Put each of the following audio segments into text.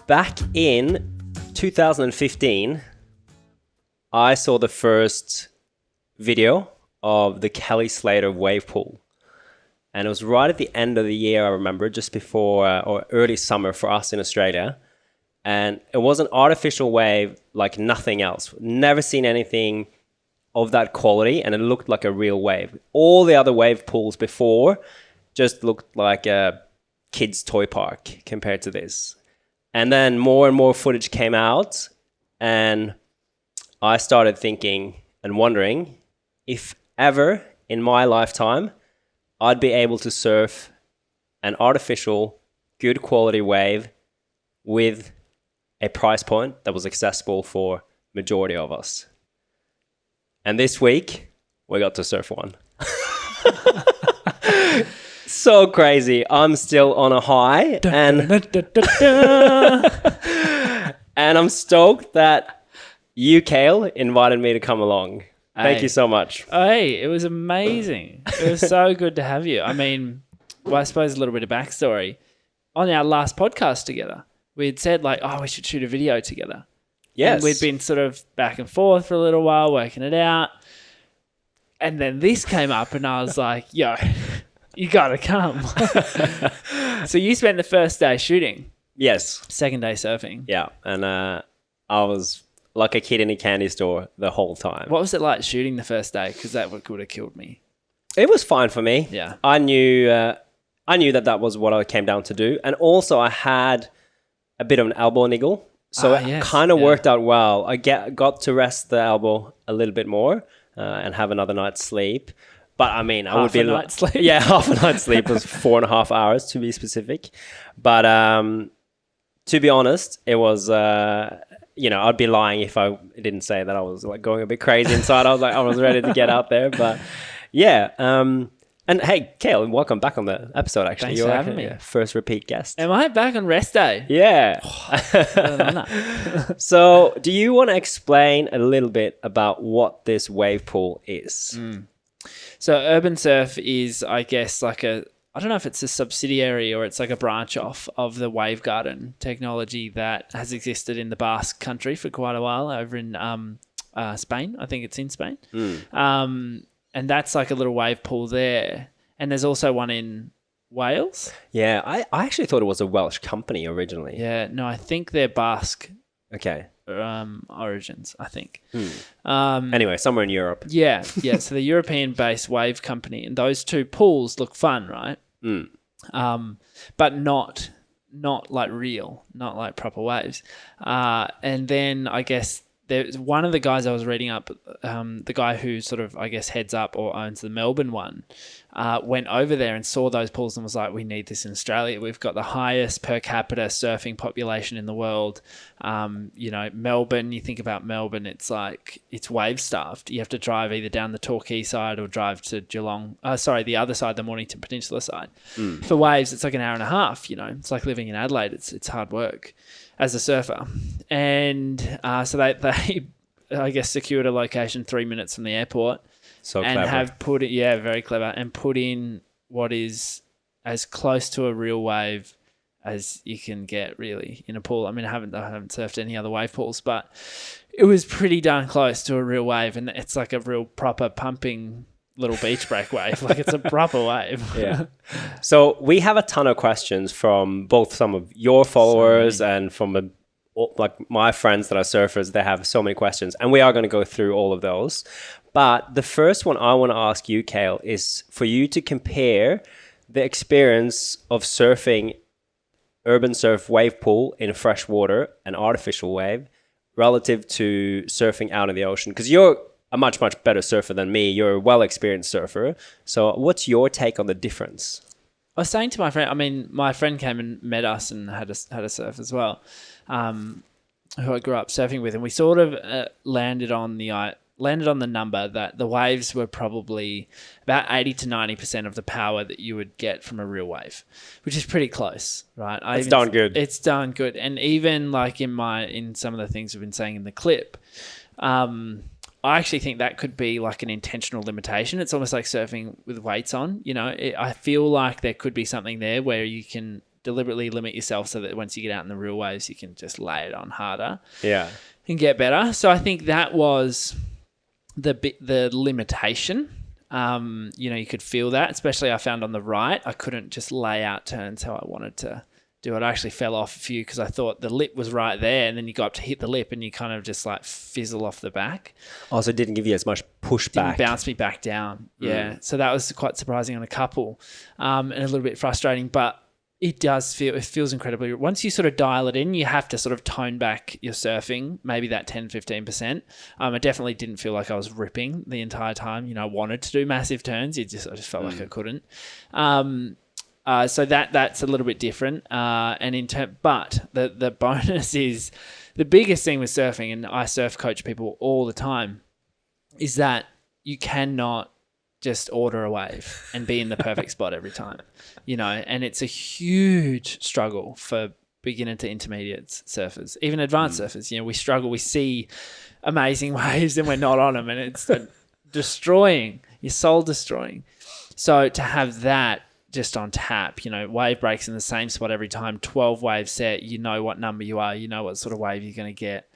back in 2015, I saw the first video of the Kelly Slater wave pool. And it was right at the end of the year, I remember, just before or early summer for us in Australia. And it was an artificial wave like nothing else. Never seen anything of that quality, and it looked like a real wave. All the other wave pools before just looked like a kid's toy park compared to this. And then more and more footage came out, and I started thinking and wondering if ever in my lifetime I'd be able to surf an artificial, good quality wave with a price point that was accessible for majority of us. And this week, we got to surf one. So crazy. I'm still on a high. And I'm stoked that you, Kale, invited me to come along. Thank you so much. Hey, it was amazing. It was so good to have you. I mean, well, I suppose a little bit of backstory. On our last podcast together, we had said like, oh, we should shoot a video together. Yes. And we'd been sort of back and forth for a little while, working it out. And then this came up and I was like, yo, you got to come. So you spent the first day shooting. Yes. Second day surfing. Yeah. And I was like a kid in a candy store the whole time. What was it like shooting the first day? Because that would have killed me. It was fine for me. Yeah. I knew that was what I came down to do. And also I had a bit of an elbow niggle. So it kind of worked out well. I got to rest the elbow a little bit more and have another night's sleep. But I mean, half a night's sleep? Yeah, half a night's sleep was 4.5 hours to be specific. But to be honest, it was, I'd be lying if I didn't say that I was like going a bit crazy inside. I was ready to get out there. But yeah. And hey, Kale, welcome back on the episode, actually. Thanks for having me. First repeat guest. Am I back on rest day? Yeah. So do you want to explain a little bit about what this wave pool is? So URBN Surf is, I guess, like I don't know if it's a subsidiary or it's like a branch off of the Wave Garden technology that has existed in the Basque country for quite a while over in Spain. I think it's in Spain. And that's like a little wave pool there. And there's also one in Wales. Yeah, I actually thought it was a Welsh company originally. Yeah, no, I think they're Basque origins, I think. Anyway, somewhere in Europe. Yeah. So the European-based wave company. And those two pools look fun, right? But not like real, not like proper waves. And then I guess there's one of the guys I was reading up, the guy who sort of, I guess, heads up or owns the Melbourne one, went over there and saw those pools and was like, we need this in Australia. We've got the highest per capita surfing population in the world. Melbourne, you think about Melbourne, it's like, it's wave starved. You have to drive either down the Torquay side or drive to the other side, the Mornington Peninsula side. For waves, it's like an hour and a half, it's like living in Adelaide. It's hard work as a surfer. And so they I guess, secured a location 3 minutes from the airport. So and clever. have put it, very clever, and put in what is as close to a real wave as you can get really in a pool. I mean, I haven't surfed any other wave pools, but it was pretty darn close to a real wave, and it's like a real proper pumping little beach break wave. Like it's a proper wave. Yeah. So we have a ton of questions from both some of your followers and from like my friends that are surfers. They have so many questions, and we are going to go through all of those. But the first one I want to ask you, Kale, is for you to compare the experience of surfing URBN Surf wave pool in freshwater, an artificial wave, relative to surfing out in the ocean. Because you're a much, much better surfer than me. You're a well-experienced surfer. So what's your take on the difference? I was saying to my friend, I mean, my friend came and met us and had a surf as well, who I grew up surfing with. And we sort of landed on the number that the waves were probably about 80 to 90% of the power that you would get from a real wave, which is pretty close, right? It's darn good. It's darn good. And even like in some of the things we've been saying in the clip, I actually think that could be like an intentional limitation. It's almost like surfing with weights on, I feel like there could be something there where you can deliberately limit yourself so that once you get out in the real waves, you can just lay it on harder. Yeah. And get better. So I think that was the limitation. You could feel that, especially I found on the right. I couldn't just lay out turns how I wanted to do it. I actually fell off a few because I thought the lip was right there, and then you go up to hit the lip and you kind of just like fizzle off the back. Oh, so it didn't give you as much pushback. Didn't bounce me back down. Yeah. So that was quite surprising on a couple, and a little bit frustrating, but it feels incredibly. Once you sort of dial it in, you have to sort of tone back your surfing, maybe that 10, 15%. I definitely didn't feel like I was ripping the entire time. I wanted to do massive turns. I just felt like I couldn't. So that's a little bit different. But the bonus is the biggest thing with surfing, and I surf coach people all the time, is that you cannot just order a wave and be in the perfect spot every time, and it's a huge struggle for beginner to intermediate surfers, even advanced surfers. We struggle. We see amazing waves and we're not on them, and it's destroying, your soul destroying. So to have that just on tap, wave breaks in the same spot every time, 12 waves set, what number you are, what sort of wave you're going to get.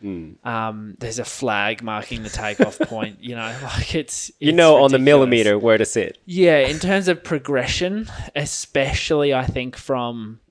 There's a flag marking the takeoff point, it's on ridiculous. The millimeter where to sit. Yeah, in terms of progression, especially I think from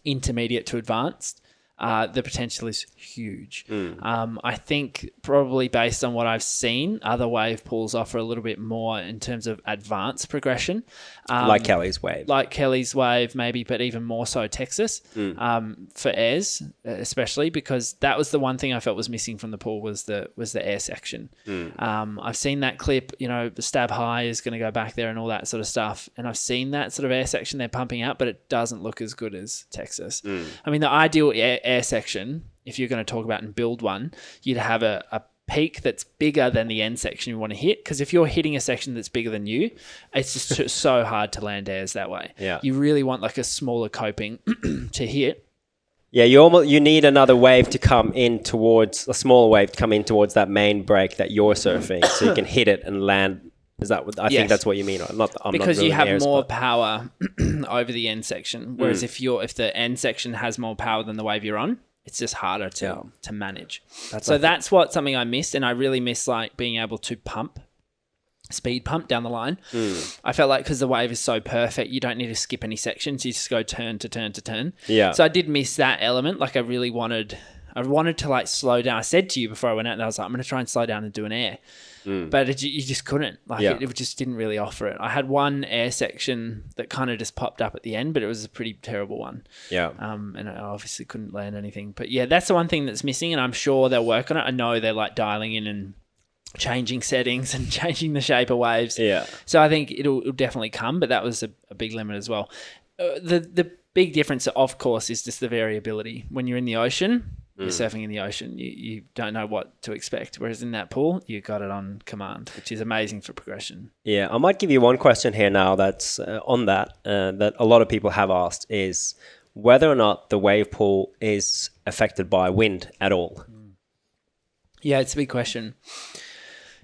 intermediate to advanced, the potential is huge. I think probably based on what I've seen, other wave pools offer a little bit more in terms of advanced progression. Like Kelly's wave. Like Kelly's wave, maybe, but even more so Texas for airs, especially because that was the one thing I felt was missing from the pool was the air section. I've seen that clip, the stab high is going to go back there and all that sort of stuff. And I've seen that sort of air section they're pumping out, but it doesn't look as good as Texas. I mean, the ideal air section, if you're going to talk about and build one, you'd have a peak that's bigger than the end section you want to hit, because if you're hitting a section that's bigger than you, it's just so hard to land airs that way. Yeah. You really want like a smaller coping to hit. Yeah, you need another wave to come in towards, a smaller wave to come in towards that main break that you're surfing, so you can hit it and land. Is that what I think that's what you mean? Because you have more power over the end section, whereas if the end section has more power than the wave you're on, it's just harder to manage. That's something I missed, and I really miss like being able to speed pump down the line. I felt like because the wave is so perfect, you don't need to skip any sections. You just go turn to turn to turn. Yeah. So I did miss that element. Like I wanted to like slow down. I said to you before I went out, and I was like, I'm going to try and slow down and do an air. But you just couldn't. It just didn't really offer it. I had one air section that kind of just popped up at the end, but it was a pretty terrible one. Yeah. And I obviously couldn't land anything. But yeah, that's the one thing that's missing, and I'm sure they'll work on it. I know they're like dialing in and changing settings and changing the shape of waves. Yeah. So I think it'll definitely come, but that was a big limit as well. The big difference, of course, is just the variability. When you're in the ocean, you're surfing in the ocean, you don't know what to expect. Whereas in that pool, you got it on command, which is amazing for progression. Yeah, I might give you one question here now that's on that a lot of people have asked is whether or not the wave pool is affected by wind at all. Yeah, it's a big question.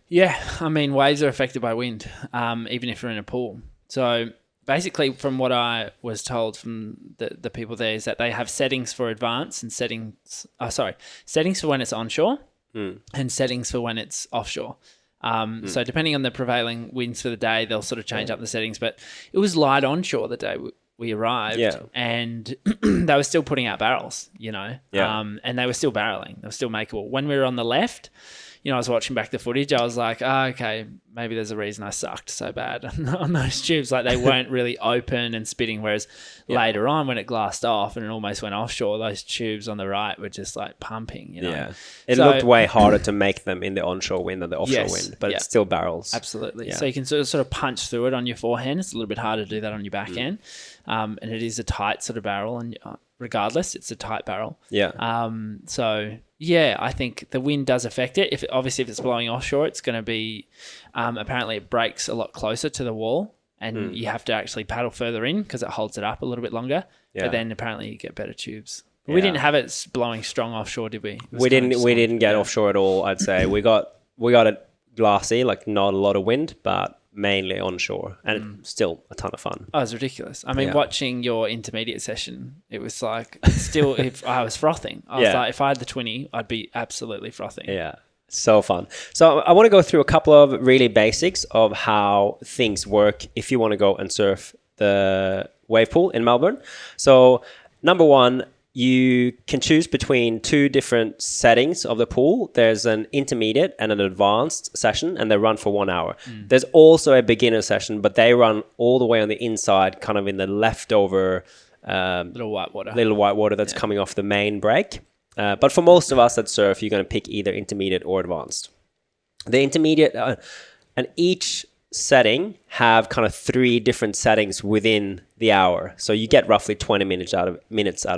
Yeah, I mean, waves are affected by wind, even if you're in a pool. So basically, from what I was told from the people there, is that they have settings for advanced and settings for when it's onshore and settings for when it's offshore. So depending on the prevailing winds for the day, they'll sort of change up the settings. But it was light onshore the day we arrived, and they were still putting out barrels, and they were still barreling. They were still makeable. When we were on the left, I was watching back the footage. I was like, okay, maybe there's a reason I sucked so bad on those tubes. Like they weren't really open and spitting. Whereas later on, when it glassed off and it almost went offshore, those tubes on the right were just like pumping. Yeah, it looked way harder to make them in the onshore wind than the offshore wind, but it's still barrels. Absolutely. Yeah. So you can sort of punch through it on your forehand. It's a little bit harder to do that on your backhand, and it is a tight sort of barrel, and regardless, it's a tight barrel. Yeah. So yeah, I think the wind does affect it. If it's blowing offshore, it's going to be apparently it breaks a lot closer to the wall, and you have to actually paddle further in because it holds it up a little bit longer. Yeah. But then apparently you get better tubes. Yeah. We didn't have it blowing strong offshore, did we? We didn't get offshore at all. I'd say we got it glassy, like not a lot of wind, but mainly onshore, and it's still a ton of fun. Oh, it's ridiculous. I mean, Yeah. watching your intermediate session, it was like, still, if I was frothing. I was Yeah. like, if I had the 20, I'd be absolutely frothing. Yeah, so fun. So I want to go through a couple of really basics of how things work if you want to go and surf the wave pool in Melbourne. So number one, you can choose between two different settings of the pool. There's an intermediate and an advanced session, and they run for 1 hour. There's also a beginner session, but they run all the way on the inside, kind of in the leftover Little white water. that's coming off the main break. But for most of us that surf, you're going to pick either intermediate or advanced. The intermediate and each setting have kind of 3 different settings within the hour. So you get roughly 20 minutes out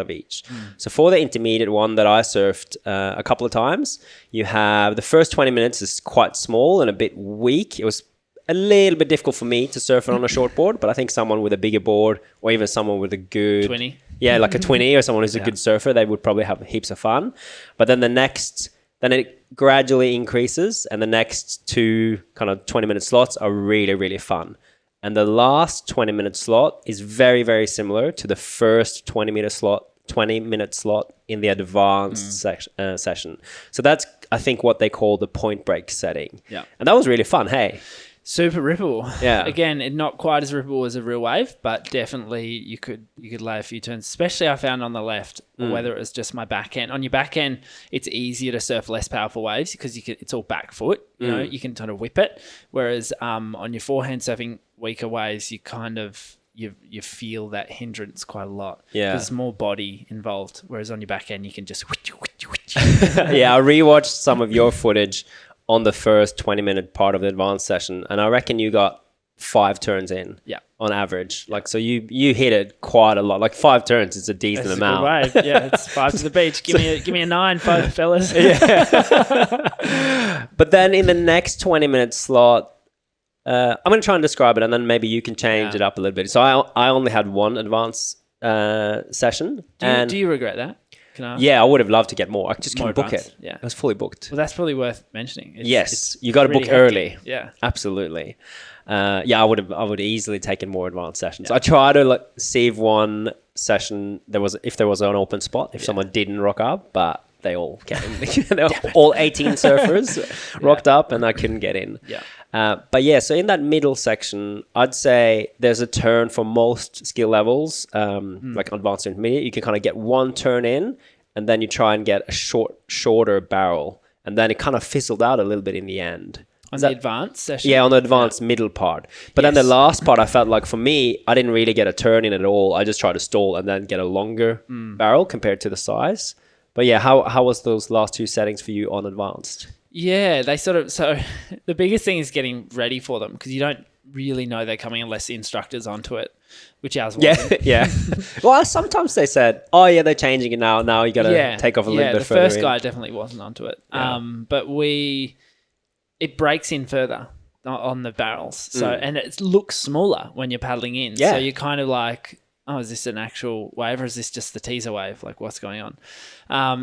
of each. So for the intermediate one that I surfed a couple of times, you have the first 20 minutes is quite small and a bit weak. It was a little bit difficult for me to surf it on a short board, but I think someone with a bigger board or even someone with a good 20. Yeah, like a 20 or someone who's a good surfer, they would probably have heaps of fun. But then then it gradually increases, and the next 2 kind of 20-minute slots are really, really fun. And the last 20-minute slot is very, very similar to the first 20-minute slot in the advanced session. So that's, I think, what they call the point break setting. Yeah. And that was really fun, hey? Super ripple. Yeah. Again, not quite as ripple as a real wave, but definitely you could lay a few turns, especially I found on the left, whether it was just my backhand. On your backhand, it's easier to surf less powerful waves because it's all back foot. You know, you can kind of whip it. Whereas on your forehand surfing weaker waves, you kind of you feel that hindrance quite a lot. Yeah. There's more body involved. Whereas on your backhand, you can just Yeah, I rewatched some of your footage on the first 20-minute part of the advanced session, and I reckon you got 5 turns in on average. Like, so you hit it quite a lot. Like 5 turns is a decent amount. A good wave. Yeah, it's 5 to the beach. Give me a 9, fellas. Yeah. But then in the next 20-minute slot, I'm going to try and describe it, and then maybe you can change it up a little bit. So I only had 1 advanced session. Do you regret that? Yeah, I would have loved to get more. I just couldn't book it. Yeah. It was fully booked. Well, that's probably worth mentioning. Yes, you got to book hectic. early. Yeah. Absolutely. I would easily taken more advanced sessions. Yeah. I tried to save one session. If there was an open spot, if someone didn't rock up, but they all came. All 18 surfers rocked up, and I couldn't get in. Yeah. So in that middle section, I'd say there's a turn for most skill levels, like advanced intermediate. You can kind of get 1 turn in, and then you try and get a shorter barrel, and then it kind of fizzled out a little bit in the end. On the advanced session? Yeah, on the advanced middle part. But then the last part, I felt like for me, I didn't really get a turn in at all. I just tried to stall and then get a longer barrel compared to the size. But yeah, how was those last 2 settings for you on advanced? Yeah, so the biggest thing is getting ready for them because you don't really know they're coming unless the instructor's onto it, which ours wasn't. Yeah. Well, sometimes they said, oh yeah, they're changing it now. Now you got to take off a little bit further. The first guy definitely wasn't onto it. Yeah. But it breaks in further on the barrels. So and it looks smaller when you're paddling in. Yeah. So you're kind of like, oh, is this an actual wave or is this just the teaser wave? Like, what's going on?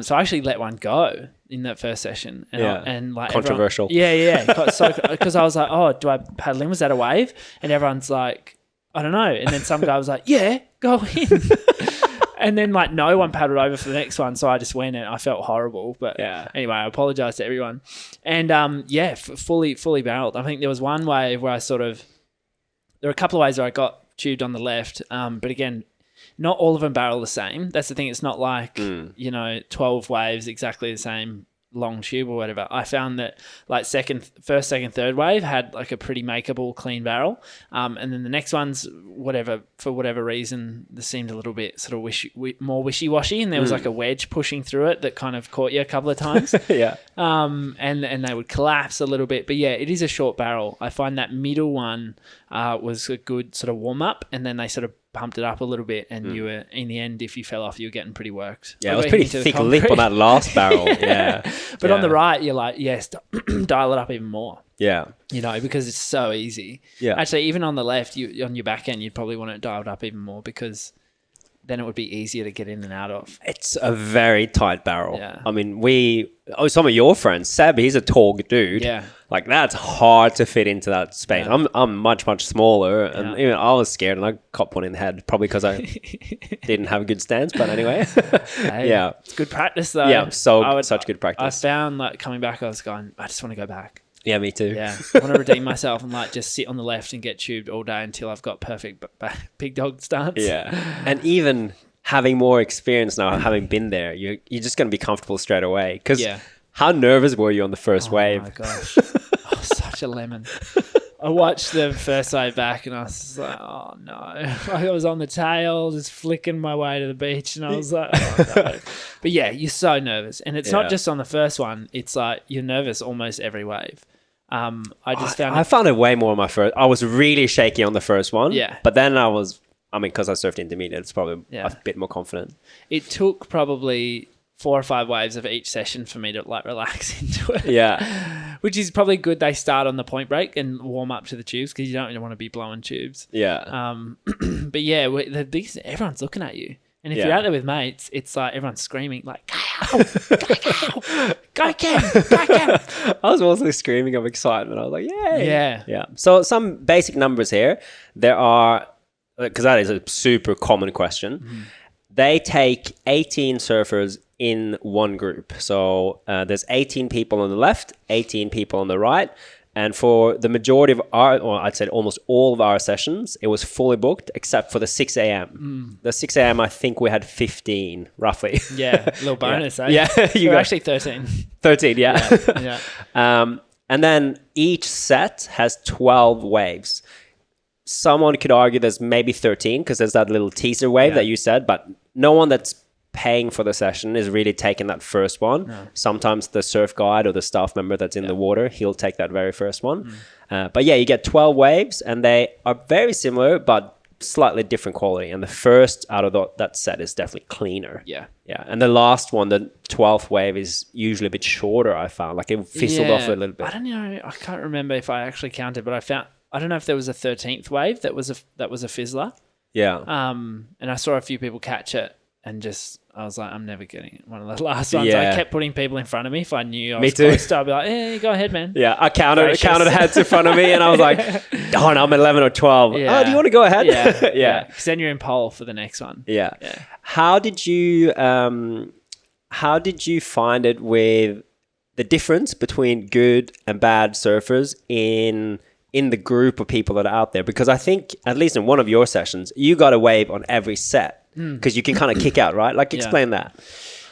So I actually let one go in that first session. And like controversial. Because I was like, oh, do I paddle in? Was that a wave? And everyone's like, I don't know. And then some guy was like, yeah, go in. And then like no one paddled over for the next one, so I just went and I felt horrible. But anyway, I apologize to everyone. And fully barreled. I think there was one wave where there were a couple of ways where I got tubed on the left. But again, not all of them barrel the same. That's the thing. It's not like 12 waves exactly the same long tube or whatever. I found that like first, second, third wave had like a pretty makeable clean barrel. And then the next ones, for whatever reason, this seemed a little bit sort of more wishy-washy, and there was like a wedge pushing through it that kind of caught you a couple of times. Yeah. And they would collapse a little bit. But yeah, it is a short barrel. I find that middle one was a good sort of warm-up, and then they sort of pumped it up a little bit, and you were, in the end, if you fell off, you were getting pretty worked. Yeah, it was pretty thick lip on that last barrel. Yeah. But on the right, you're like, yes, dial it up even more. Yeah. Because it's so easy. Yeah. Actually, even on the left, on your back end, you'd probably want it dialed up even more because then it would be easier to get in and out of. It's a very tight barrel. Yeah. I mean, some of your friends, Seb, he's a tall dude. Yeah. Like, that's hard to fit into that space. Yeah. I'm much, much smaller. And even I was scared and I got one in the head, probably because I didn't have a good stance. But anyway. Hey, yeah. It's good practice, though. Yeah, such good practice. I found, like, coming back, I was going, I just want to go back. Yeah, me too. Yeah. I want to redeem myself and, like, just sit on the left and get tubed all day until I've got perfect big dog stance. Yeah. And even having more experience now, having been there, you're just going to be comfortable straight away. Because how nervous were you on the first wave? Oh, my gosh. Such a lemon. I watched the first wave back and I was like, oh, no. I was on the tail, just flicking my way to the beach. And I was like, oh, no. But, yeah, you're so nervous. And it's not just on the first one. It's like you're nervous almost every wave. I found it way more on my first. I was really shaky on the first one. Yeah. But then because I surfed intermediate, it's probably a bit more confident. It took probably 4 or 5 waves of each session for me to like relax into it. Yeah. Which is probably good. They start on the point break and warm up to the tubes because you don't really want to be blowing tubes. Yeah. But yeah, the biggest, everyone's looking at you. And if you're out there with mates, it's like everyone's screaming like, Kale, go Cam. I was also screaming of excitement. I was like, yay. Yeah. Yeah. So some basic numbers here. There are, because that is a super common question. Mm-hmm. They take 18 surfers in one group. So there's 18 people on the left, 18 people on the right. And for the majority of I'd say almost all of our sessions, it was fully booked except for the 6 a.m. The 6 a.m., I think we had 15, roughly. Yeah, a little bonus, eh? Yeah. You're actually 13. 13, yeah. Yeah. And then each set has 12 waves. Someone could argue there's maybe 13 because there's that little teaser wave that you said, but no one that's paying for the session is really taking that first one. No. Sometimes the surf guide or the staff member that's in the water, he'll take that very first one. But yeah, you get 12 waves and they are very similar, but slightly different quality. And the first out of that set is definitely cleaner. Yeah. Yeah. And the last one, the 12th wave, is usually a bit shorter, I found. Like it fizzled off a little bit. I don't know. I can't remember if I actually counted, but I don't know if there was a 13th wave that was a fizzler. Yeah. And I saw a few people catch it and I was like, I'm never getting one of the last ones. Yeah. I kept putting people in front of me. If I knew I was close to, I'd be like, hey, go ahead, man. Yeah, I counted heads in front of me and I was like, oh, no, I'm 11 or 12. Yeah. Oh, do you want to go ahead? Yeah. Because then you're in pole for the next one. Yeah. How did you find it with the difference between good and bad surfers in the group of people that are out there? Because I think, at least in one of your sessions, you got a wave on every set because you can kind of kick out, right? Like, explain that.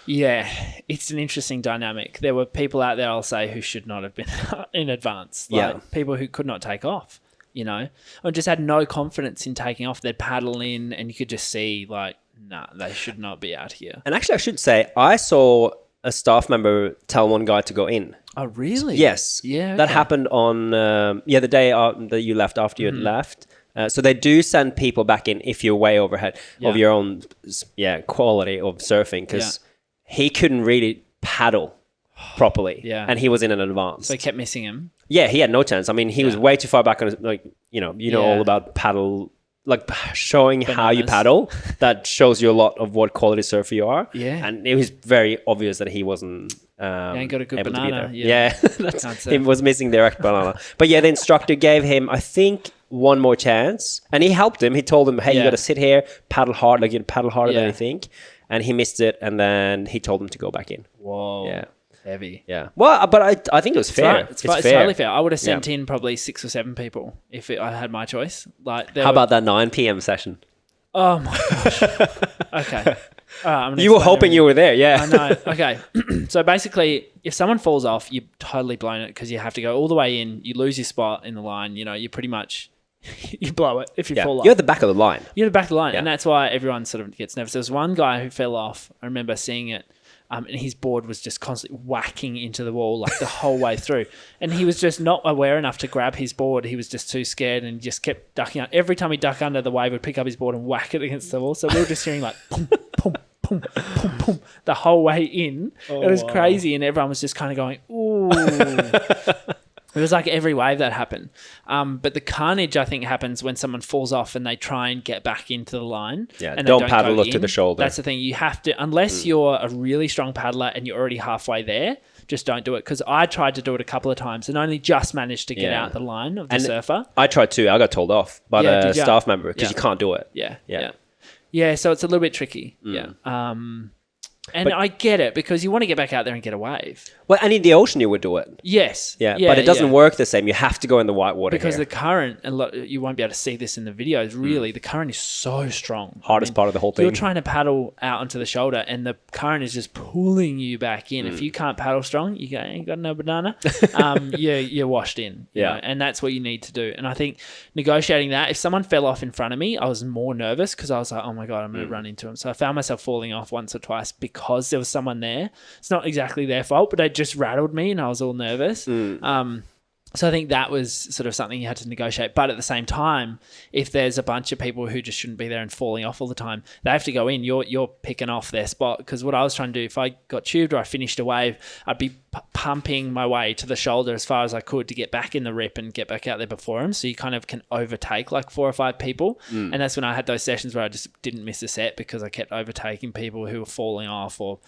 Yeah, it's an interesting dynamic. There were people out there, I'll say, who should not have been in advance. Like people who could not take off, or just had no confidence in taking off. They'd paddle in and you could just see like, nah, they should not be out here. And actually, I should say, I saw a staff member tell one guy to go in. Oh, really? Yes. Yeah. Okay. That happened on, the day that you left after you had left. So they do send people back in if you're way overhead of your own quality of surfing, because he couldn't really paddle properly. Yeah. And he was in an advance. So he kept missing him. Yeah, he had no chance. I mean, he was way too far back on his, like, all about paddle, like showing how you paddle. That shows you a lot of what quality surfer you are. Yeah. And it was very obvious that he wasn't ain't got a good able banana. to be there. He was missing direct banana. But yeah, the instructor gave him, I think, one more chance, and he helped him. He told him, hey, you got to sit here, paddle hard, like you paddle harder than you think. And he missed it, and then he told him to go back in. Whoa. Yeah. Heavy. Yeah. Well, but I think it was fair. It's totally fair. I would have sent in probably 6 or 7 people if I had my choice. Like, how about that 9 p.m. session? Oh my gosh. Okay. You were hoping you were there, yeah. I know. Okay. So basically, if someone falls off, you've totally blown it because you have to go all the way in. You lose your spot in the line. You pretty much you blow it if you fall off. You're at the back of the line. You're at the back of the line, and that's why everyone sort of gets nervous. There was one guy who fell off. I remember seeing it. And his board was just constantly whacking into the wall like the whole way through. And he was just not aware enough to grab his board. He was just too scared and just kept ducking out. Every time he ducked under, the wave would pick up his board and whack it against the wall. So we were just hearing like boom, boom, boom, boom, boom, the whole way in. It was crazy. And everyone was just kind of going, ooh. It was like every wave that happened. But the carnage, I think, happens when someone falls off and they try and get back into the line. Yeah, and don't they paddle go up to the shoulder. That's the thing. You have to, unless you're a really strong paddler and you're already halfway there, just don't do it. Because I tried to do it a couple of times and only just managed to get out the line of the surfer. I tried too. I got told off by the staff member because you can't do it. Yeah, so it's a little bit tricky. Yeah. And I get it because you want to get back out there and get a wave. Well, and in the ocean you would do it. Yes. Yeah, but it doesn't work the same. You have to go in the white water because the current, you won't be able to see this in the videos, really, the current is so strong. Hardest part of the whole thing. You're trying to paddle out onto the shoulder and the current is just pulling you back in. If you can't paddle strong, you ain't got no banana. You're washed in. You know, and that's what you need to do. And I think negotiating that, if someone fell off in front of me, I was more nervous because I was like, oh my God, I'm going to run into him. So I found myself falling off once or twice because there was someone there. It's not exactly their fault, but they just rattled me and I was all nervous. So I think that was sort of something you had to negotiate. But at the same time, if there's a bunch of people who just shouldn't be there and falling off all the time, they have to go in. You're picking off their spot. Because what I was trying to do, if I got tubed or I finished a wave, I'd be pumping my way to the shoulder as far as I could to get back in the rip and get back out there before them. So you kind of can overtake like 4 or 5 people. And that's when I had those sessions where I just didn't miss a set because I kept overtaking people who were falling off or,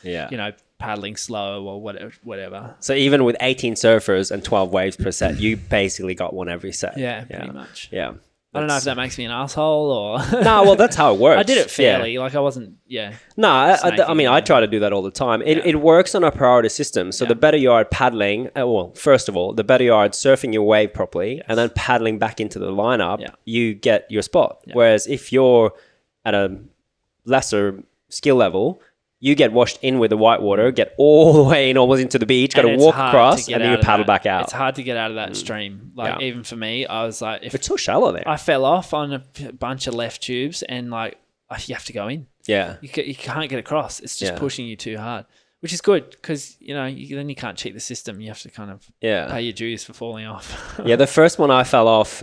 paddling slow or whatever. So even with 18 surfers and 12 waves per set, you basically got one every set. Yeah, pretty much. Yeah. I don't know if that makes me an asshole or... No, well, that's how it works. I did it fairly. Like, I wasn't, No, I mean, I try to do that all the time. It works on a priority system. So the better you are at paddling, first of all, the better you are at surfing your wave properly and then paddling back into the lineup, you get your spot. Whereas if you're at a lesser skill level... You get washed in with the white water, get all the way in, almost into the beach, got to walk across, and then you paddle back out. It's hard to get out of that stream. Like, even for me, I was like... It's so shallow there. I fell off on a bunch of left tubes, and, like, you have to go in. Yeah. You can't get across. It's just pushing you too hard, which is good because, then you can't cheat the system. You have to kind of pay your dues for falling off. The first one I fell off...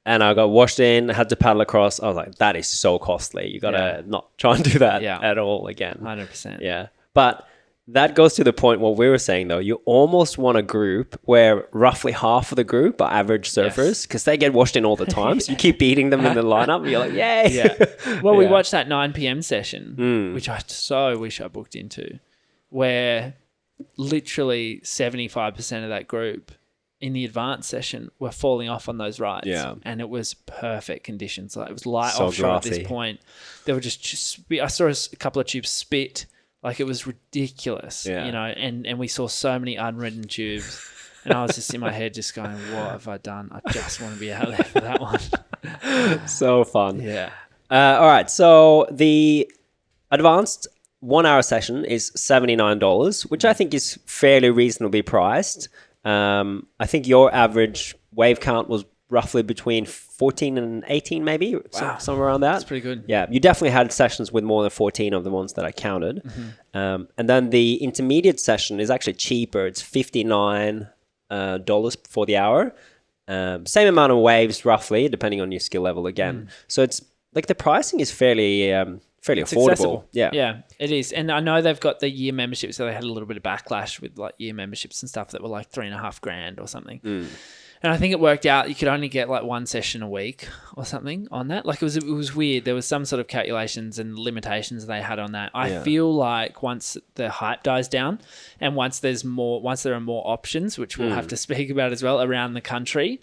and I got washed in, had to paddle across. I was like, that is so costly. You got to not try and do that at all again. 100%. Yeah. But that goes to the point what we were saying, though. You almost want a group where roughly half of the group are average surfers because they get washed in all the time. So you keep beating them in the lineup and you're like, yay. Yeah. Well, we watched that 9 p.m. session, which I so wish I booked into, where literally 75% of that group in the advanced session were falling off on those rides. Yeah. And it was perfect conditions. Like, it was light offshore at this point. They were just I saw a couple of tubes spit. Like, it was ridiculous, and we saw so many unridden tubes. And I was just in my head just going, what have I done? I just want to be out there for that one. So fun. Yeah. All right. So the advanced 1 hour session is $79, which I think is fairly reasonably priced. I think your average wave count was roughly between 14 and 18 maybe, somewhere around that. That's pretty good. Yeah, you definitely had sessions with more than 14 of the ones that I counted. And then the intermediate session is actually cheaper. It's $59 for the hour. Same amount of waves roughly, depending on your skill level again. So it's like the pricing is fairly affordable. Accessible. Yeah, it is. And I know they've got the year membership, so they had a little bit of backlash with like year memberships and stuff that were like $3,500 or something. And I think it worked out. You could only get like 1 session a week or something on that. Like, it was weird. There was some sort of calculations and limitations they had on that. I feel like once the hype dies down and once there are more options, which we'll have to speak about as well around the country,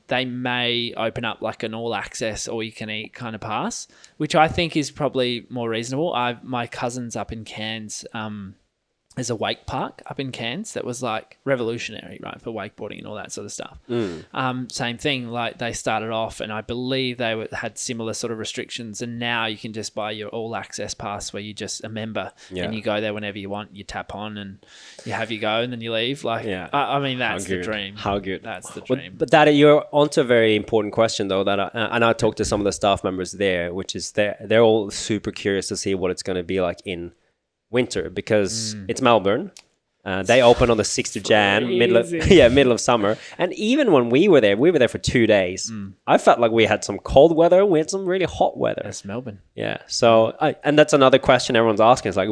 they may open up like an all access all you can eat kind of pass, which I think is probably more reasonable. My cousin's up in Cairns. There's a wake park up in Cairns that was like revolutionary, right, for wakeboarding and all that sort of stuff. Same thing, like they started off and I believe they had similar sort of restrictions, and now you can just buy your all access pass where you just a member and you go there whenever you want, you tap on and you have your go and then you leave. Like, I mean, that's the dream. How good. That's the dream. But that you're onto a very important question though, that and I talked to some of the staff members there, which is they're all super curious to see what it's going to be like in winter because it's Melbourne. They open on the 6th of Jan, middle of summer. And even when we were there for 2 days. I felt like we had some cold weather. We had some really hot weather. That's Melbourne. Yeah. So, and that's another question everyone's asking. It's like,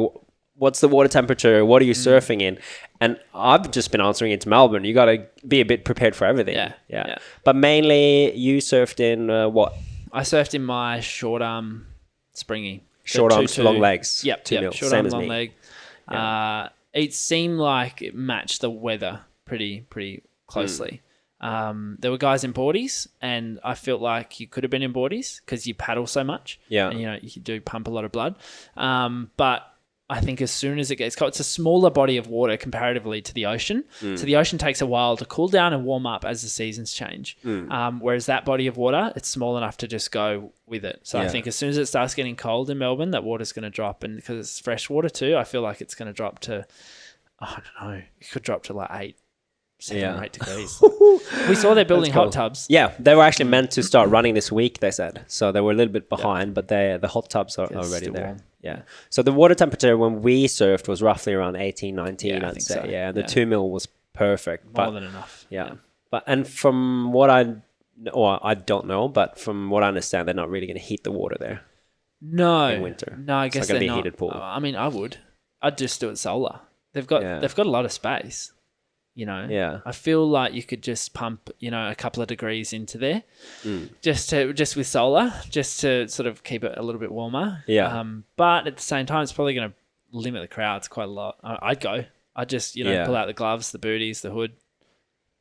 what's the water temperature? What are you surfing in? And I've just been answering it to Melbourne. You got to be a bit prepared for everything. Yeah. But mainly you surfed in what? I surfed in my short arm springy. Short arms, long legs. Yep. 2 mil. Short Same arm, as long me. leg. Yeah. It seemed like it matched the weather pretty closely. There were guys in boardies, and I felt like you could have been in boardies because you paddle so much. Yeah. And, you do pump a lot of blood. But I think as soon as it gets cold, it's a smaller body of water comparatively to the ocean. So the ocean takes a while to cool down and warm up as the seasons change. Whereas that body of water, it's small enough to just go with it. So I think as soon as it starts getting cold in Melbourne, that water's going to drop. And because it's fresh water too, I feel like it's going to drop to, I don't know, it could drop to like 7 or 8 degrees. We saw they're building hot tubs. Yeah, they were actually meant to start running this week, they said. So they were a little bit behind, but the hot tubs are already there. Warm. Yeah. So the water temperature when we surfed was roughly around 18, 19, I'd say. So. Yeah, the 2 mil was perfect. More than enough. Yeah. And from what I don't know, but from what I understand, they're not really going to heat the water there. No. In winter. No, I guess it's not they're going to be a not. heated pool. I mean, I would. I'd just do it solar. They've got a lot of space. Yeah. I feel like you could just pump, a couple of degrees into there, just with solar, just to sort of keep it a little bit warmer. Yeah. But at the same time, it's probably going to limit the crowds quite a lot. I'd go. I'd just, pull out the gloves, the booties, the hood.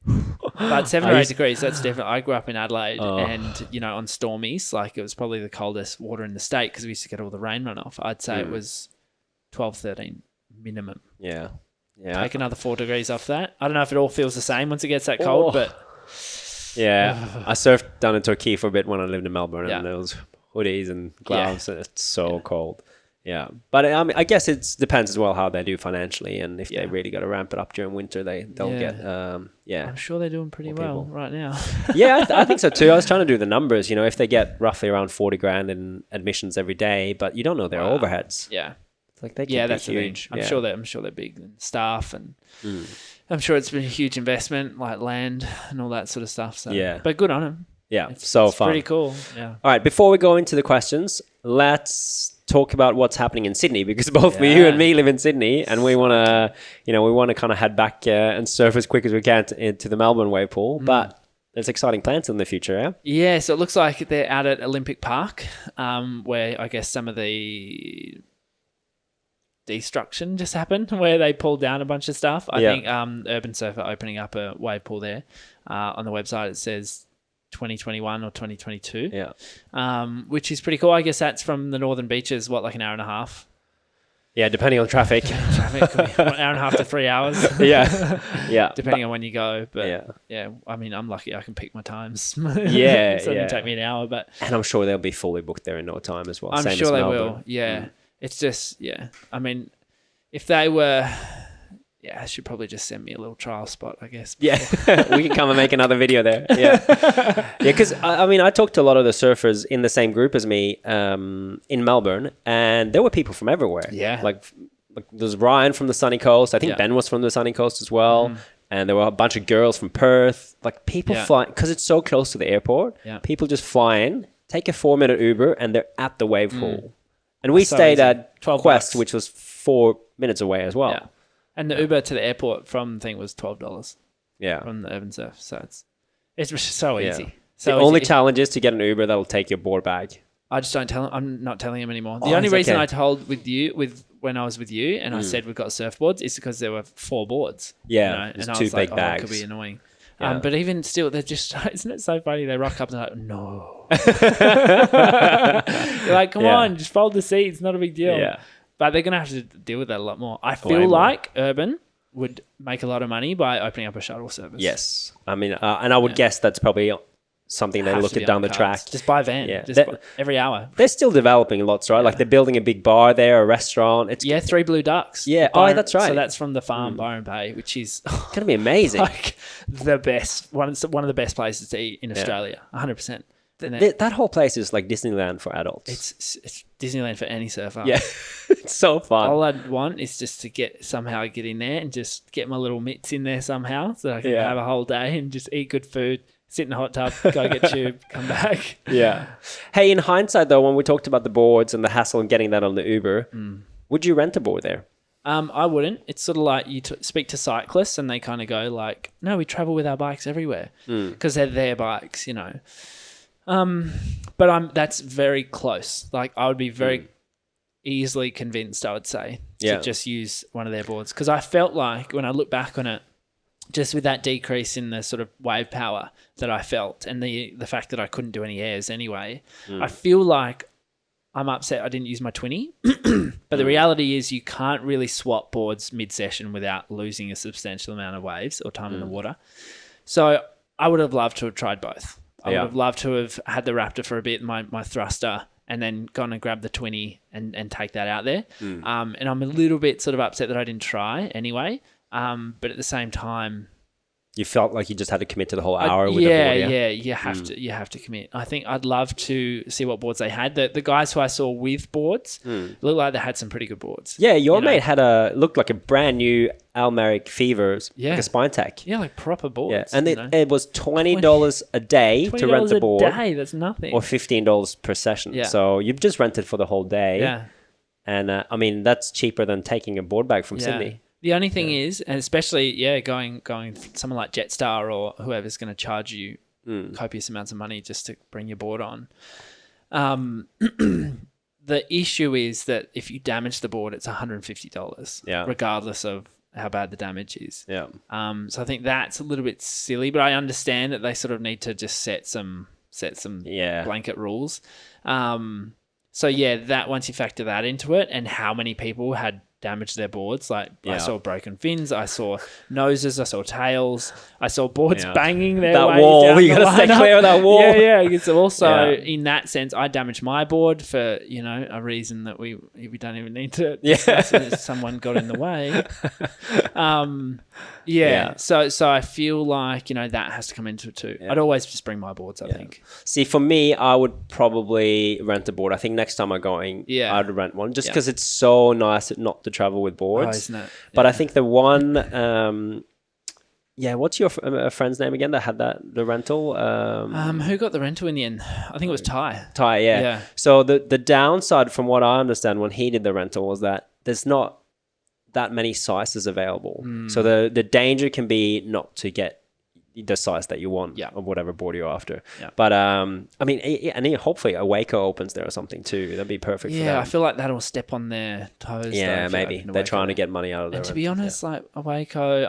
But 7 or 8 degrees, that's different. I grew up in Adelaide and, on stormies, like it was probably the coldest water in the state because we used to get all the rain runoff. I'd say it was 12, 13 minimum. Yeah. Take another 4 degrees off that. I don't know if it all feels the same once it gets that cold, but... Yeah. I surfed down in Turkey for a bit when I lived in Melbourne and there was hoodies and gloves and it's so cold. Yeah. But I mean, I guess it depends as well how they do financially and if they really got to ramp it up during winter, they'll get... I'm sure they're doing pretty well right now. I think so too. I was trying to do the numbers, if they get roughly around 40 grand in admissions every day, but you don't know their overheads. Yeah. Like they can be huge. I'm sure they're big and staff and I'm sure it's been a huge investment like land and all that sort of stuff. So but good on them. Yeah, it's fun. Pretty cool. Yeah. All right, before we go into the questions, let's talk about what's happening in Sydney because both you and me live in Sydney and we want to kind of head back and surf as quick as we can to the Melbourne wave pool, but there's exciting plans in the future, yeah? Yeah, so it looks like they're out at Olympic Park where I guess some of the destruction just happened where they pulled down a bunch of stuff. I think URBN Surf are opening up a wave pool there. On the website it says 2021 or 2022. Yeah. Which is pretty cool. I guess that's from the northern beaches, like an hour and a half? Yeah, depending on traffic. Traffic could be 1 hour and a half to 3 hours. Yeah. Depending on when you go. But yeah, I mean, I'm lucky I can pick my times. Yeah. It's only take me an hour, but... And I'm sure they'll be fully booked there in no time as well. I'm Same sure as they Melbourne. will. Yeah. It's just, I mean, if they were... Yeah, I should probably just send me a little trial spot, I guess. Yeah, we can come and make another video there. Yeah, because I mean, I talked to a lot of the surfers in the same group as me in Melbourne, and there were people from everywhere. Yeah, like there's Ryan from the sunny coast. I think Ben was from the sunny coast as well, and there were a bunch of girls from Perth. Like people fly because it's so close to the airport. Yeah. People just fly in, take a 4-minute Uber, and they're at the wave pool. And we stayed at Quest, which was 4 minutes away as well. Yeah. And the Uber to the airport from the thing was $12. Yeah. From the URBN Surf. So it's just so easy. So the only challenge is to get an Uber that'll take your board bag. I just don't tell him. I'm not telling him anymore. The only reason I told when I was with you and I said we've got surfboards is because there were 4 boards. Yeah. And I two was big like, bags. It could be annoying. Yeah. But even still, they're just, isn't it so funny? They rock up and they're like, no. You're like, come on, just fold the seats. Not a big deal. Yeah. But they're going to have to deal with that a lot more. I feel like URBN would make a lot of money by opening up a shuttle service. Yes. I mean, and I would guess that's probably something they look at down the track. Just buy a van. Yeah. Every hour. They're still developing lots, right? Yeah. Like they're building a big bar there, a restaurant. It's 3 Blue Ducks. Yeah. That's right. So that's from the farm, Byron Bay, which is going to be amazing. Like the best, one of the best places to eat in Australia. 100%. That whole place is like Disneyland for adults. It's Disneyland for any surfer. Yeah, it's so fun. All I'd want is just to somehow get in there and just get my little mitts in there somehow so I can have a whole day and just eat good food, sit in the hot tub, go get tube, come back. Yeah. Hey, in hindsight though, when we talked about the boards and the hassle of getting that on the Uber, would you rent a board there? I wouldn't. It's sort of like you speak to cyclists and they kind of go like, no, we travel with our bikes everywhere because they're their bikes, you know. But that's very close. Like I would be very easily convinced, I would say, to just use one of their boards, because I felt like when I look back on it, just with that decrease in the sort of wave power that I felt and the fact that I couldn't do any airs anyway, I feel like I'm upset I didn't use my 20. But the reality is you can't really swap boards mid-session without losing a substantial amount of waves or time in the water. So I would have loved to have tried both. I would have loved to have had the Raptor for a bit, my thruster, and then gone and grabbed the 20 and take that out there. And I'm a little bit sort of upset that I didn't try anyway. But at the same time, you felt like you just had to commit to the whole hour with the board. Yeah, you have to commit. I think I'd love to see what boards they had. The guys who I saw with boards looked like they had some pretty good boards. Yeah, your mate had looked like a brand new Almeric Fevers, like a Spine Tech. Yeah, like proper boards. Yeah, and it was $20 a day to rent the board. $20 a day, that's nothing. Or $15 per session. Yeah. So you've just rented for the whole day. Yeah. And I mean, that's cheaper than taking a board back from Sydney. The only thing is, and especially, going someone like Jetstar or whoever's going to charge you copious amounts of money just to bring your board on. The issue is that if you damage the board, it's $150, regardless of how bad the damage is. Yeah. So I think that's a little bit silly, but I understand that they sort of need to just set some blanket rules. So that once you factor that into it and how many people had damaged their boards, like I saw broken fins, I saw noses, I saw tails, I saw boards banging their that way wall. Down You the got to stay clear of that wall. It's also in that sense, I damaged my board for a reason that we don't even need to discuss it. Someone got in the way. So I feel like that has to come into it too. I'd always just bring my boards. I think. See, for me, I would probably rent a board. I think next time I'm going, I'd rent one just because it's so nice not to travel with boards. Isn't it? But I think the one, what's your friend's name again that had the rental? Who got the rental in the end? I think it was Ty. Ty, yeah. So the downside, from what I understand, when he did the rental, was that there's not that many sizes available. So the danger can be not to get the size that you want of whatever board you're after. But I mean, and hopefully a Waco opens there or something too. That'd be perfect for them. I feel like that'll step on their toes. Yeah, maybe they're trying to get money out of there. And to be honest, like a Waco,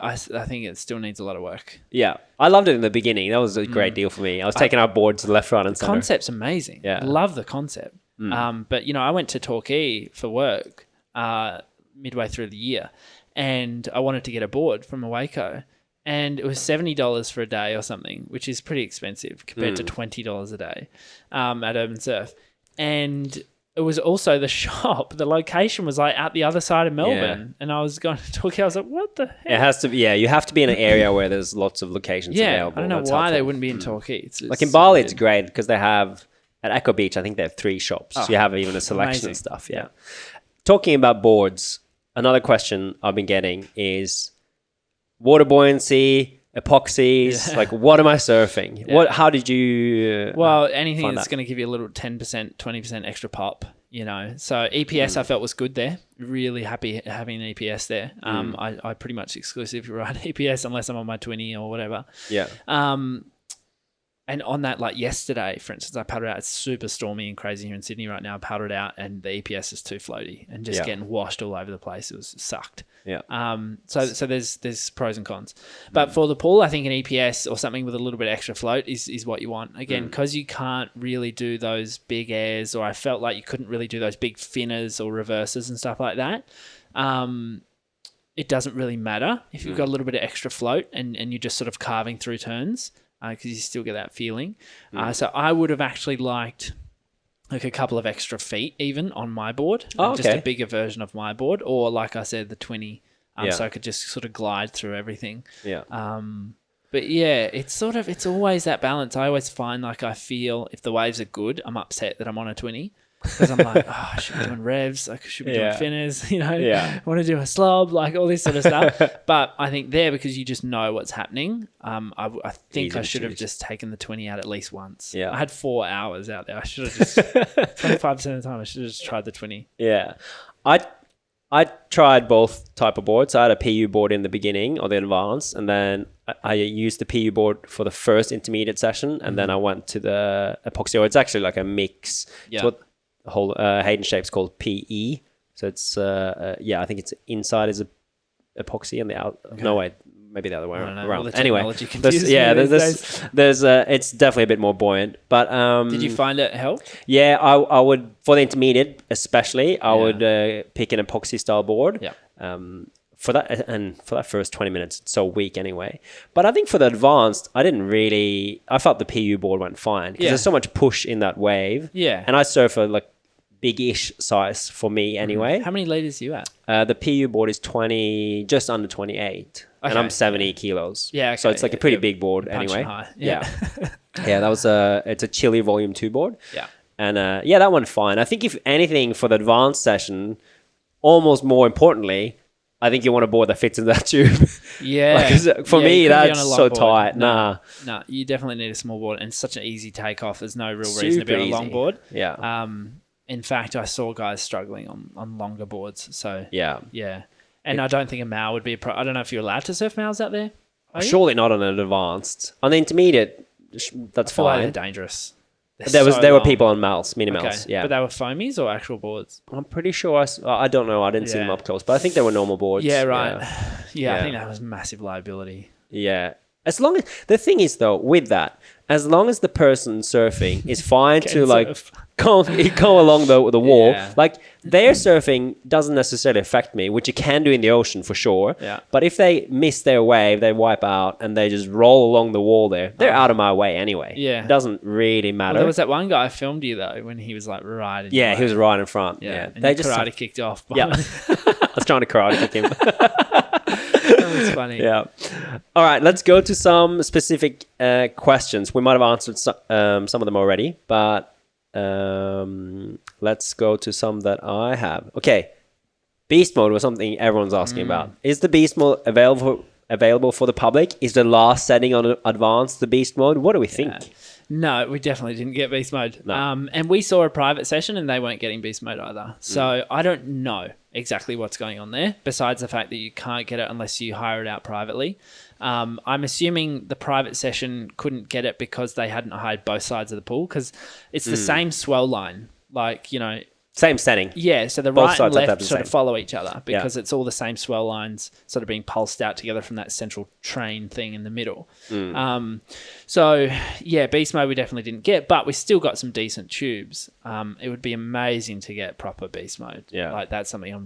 I think it still needs a lot of work. Yeah, I loved it in the beginning. That was a great deal for me. I was taking our board to the left, right, and center. The concept's amazing. Yeah, love the concept. But I went to Torquay for work midway through the year, and I wanted to get a board from a Waco. And it was $70 for a day or something, which is pretty expensive compared to $20 a day at URBN Surf. And it was also the shop. The location was like out the other side of Melbourne. And I was going to Torquay. I was like, what the heck? It has to be, you have to be in an area where there's lots of locations available. I don't know why they wouldn't be in Torquay. It's like in Bali, it's great because they have, at Echo Beach, I think they have 3 shops. So you have even a selection of stuff. Yeah. Talking about boards, another question I've been getting is, water buoyancy, epoxies, like what am I surfing? How did you anything that's going to give you a little 10%, 20% extra pop, So EPS I felt was good there. Really happy having an EPS there. I pretty much exclusively ride EPS unless I'm on my 20 or whatever. Yeah. And on that, like yesterday, for instance, I paddled out. It's super stormy and crazy here in Sydney right now. I paddled out and the EPS is too floaty and just getting washed all over the place. It was sucked. Yeah. So there's pros and cons. But for the pool, I think an EPS or something with a little bit extra float is what you want. Again, because you can't really do those big airs, or I felt like you couldn't really do those big finners or reverses and stuff like that. It doesn't really matter if you've got a little bit of extra float and you're just sort of carving through turns. Because you still get that feeling. So I would have actually liked like a couple of extra feet even on my board. Just a bigger version of my board. Or like I said, the 20. So I could just sort of glide through everything. Yeah. But it's always that balance. I always find like I feel if the waves are good, I'm upset that I'm on a 20. Because I'm like, I should be doing revs, I should be doing finners, I want to do a slob, like all this sort of stuff. But I think because you just know what's happening, I think I should have just taken the 20 out at least once. Yeah. I had 4 hours out there. I should have just, 25% of the time, I should have just tried the 20. Yeah. I tried both type of boards. I had a PU board in the beginning or the advanced, and then I used the PU board for the first intermediate session, and then I went to the epoxy. Or it's actually like a mix. Yeah. It's what the whole Hayden shape's called PE. So it's I think it's inside is a epoxy and the out. Okay. No wait, maybe the other way around. Anyway, there's it's definitely a bit more buoyant. But did you find it helped? Yeah, I would for the intermediate especially. I would pick an epoxy style board. Yeah. For that first 20 minutes, it's so weak anyway. But I think for the advanced, I felt the PU board went fine because there's so much push in that wave. Yeah. And I surf a like big-ish size for me anyway. How many liters are you at? The PU board is just under 28, and I'm 70 kilos. Yeah, okay. So it's like a pretty big board anyway. High. Yeah. That was it's a Chili Volume 2 board. Yeah. And that went fine. I think if anything for the advanced session, almost more importantly, I think you want a board that fits in that tube. Yeah. For me, that's so tight. No, you definitely need a small board, and such an easy takeoff. There's no real reason to be on a long board. Yeah. In fact, I saw guys struggling on longer boards. So yeah. And I don't think a Mao would be I don't know if you're allowed to surf Maos out there. Surely not on an advanced. On the intermediate, that's fine. Like they're dangerous. There were people on Mals, mini Mals, yeah. But they were foamies or actual boards? I'm pretty sure I don't know. I didn't see them up close, but I think they were normal boards. Yeah, right. Yeah, I think that was massive liability. Yeah. As long as the thing is though, with that, as long as the person surfing is fine to like go along the wall, like their surfing doesn't necessarily affect me, which it can do in the ocean for sure. Yeah. But if they miss their wave, they wipe out and they just roll along the wall there, they're out of my way anyway. Yeah. It doesn't really matter. Well, there was that one guy I filmed you though when he was like right in he was right in front. Yeah. And they just karate kicked off. Yeah. I was trying to karate kick him. That was funny. Yeah. All right, let's go to some specific questions. We might have answered some of them already, but let's go to some that I have. Okay. Beast mode was something everyone's asking about. Is the beast mode available for the public? Is the last setting on advanced the beast mode? What do we think? No, we definitely didn't get beast mode. No. And we saw a private session and they weren't getting beast mode either. So I don't know exactly what's going on there, besides the fact that you can't get it unless you hire it out privately. I'm assuming the private session couldn't get it because they hadn't hired both sides of the pool, because it's the same swell line. Like, Same setting. Yeah, so the Both right and sides left sort of follow each other because it's all the same swell lines sort of being pulsed out together from that central train thing in the middle. So, beast mode we definitely didn't get, but we still got some decent tubes. It would be amazing to get proper beast mode. Yeah. Like, that's something I'm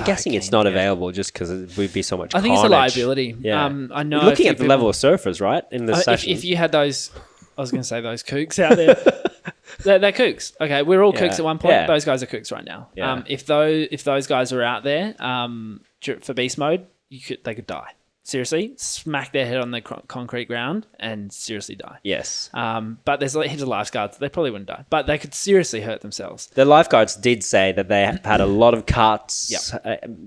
guessing it's not available just because it would be so much carnage. I think it's a liability. Yeah. I know. You're looking at the level of surfers, right? In the session. If you had those, I was going to say those kooks out there. They're kooks. Okay, we're all kooks at one point. Yeah. Those guys are kooks right now. Yeah. If those guys are out there for beast mode, they could die. Seriously, smack their head on the concrete ground and seriously die. Yes. But there's heaps of lifeguards. They probably wouldn't die, but they could seriously hurt themselves. The lifeguards did say that they had a lot of cuts,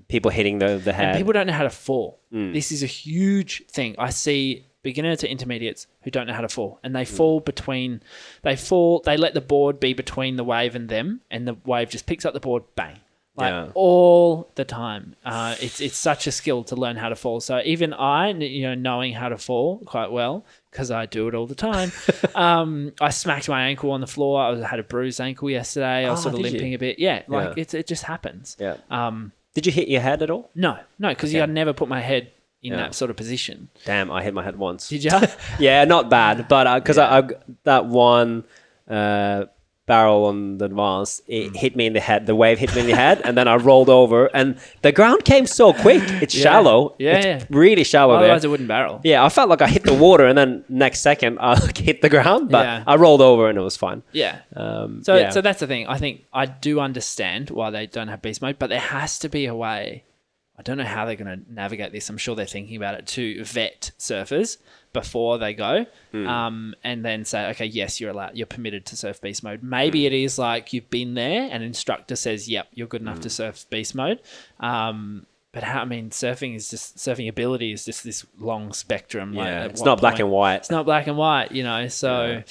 people hitting the head. And people don't know how to fall. This is a huge thing. I see beginner to intermediates who don't know how to fall, and they fall they let the board be between the wave and them, and the wave just picks up the board, bang. All the time. It's such a skill to learn how to fall. So even I, knowing how to fall quite well, because I do it all the time, I smacked my ankle on the floor. I had a bruised ankle yesterday. I was sort of limping a bit. Yeah, it just happens. Yeah. Did you hit your head at all? No, because I never put my head in that sort of position. Damn, I hit my head once. Did you? Yeah, not bad, but because I that one barrel on the advance, it hit me in the head. The wave hit me in the head, and then I rolled over, and the ground came so quick. It's shallow. It's really shallow there. Otherwise, a wooden barrel. Yeah, I felt like I hit the water, and then next second I hit the ground, but I rolled over and it was fine. Yeah. So that's the thing. I think I do understand why they don't have beast mode, but there has to be a way. I don't know how they're going to navigate this. I'm sure they're thinking about it to vet surfers before they go, and then say, okay, yes, you're permitted to surf beast mode. Maybe it is like you've been there and an instructor says, yep, you're good enough to surf beast mode. But surfing ability is just this long spectrum. Yeah, it's not black and white. It's not black and white, so.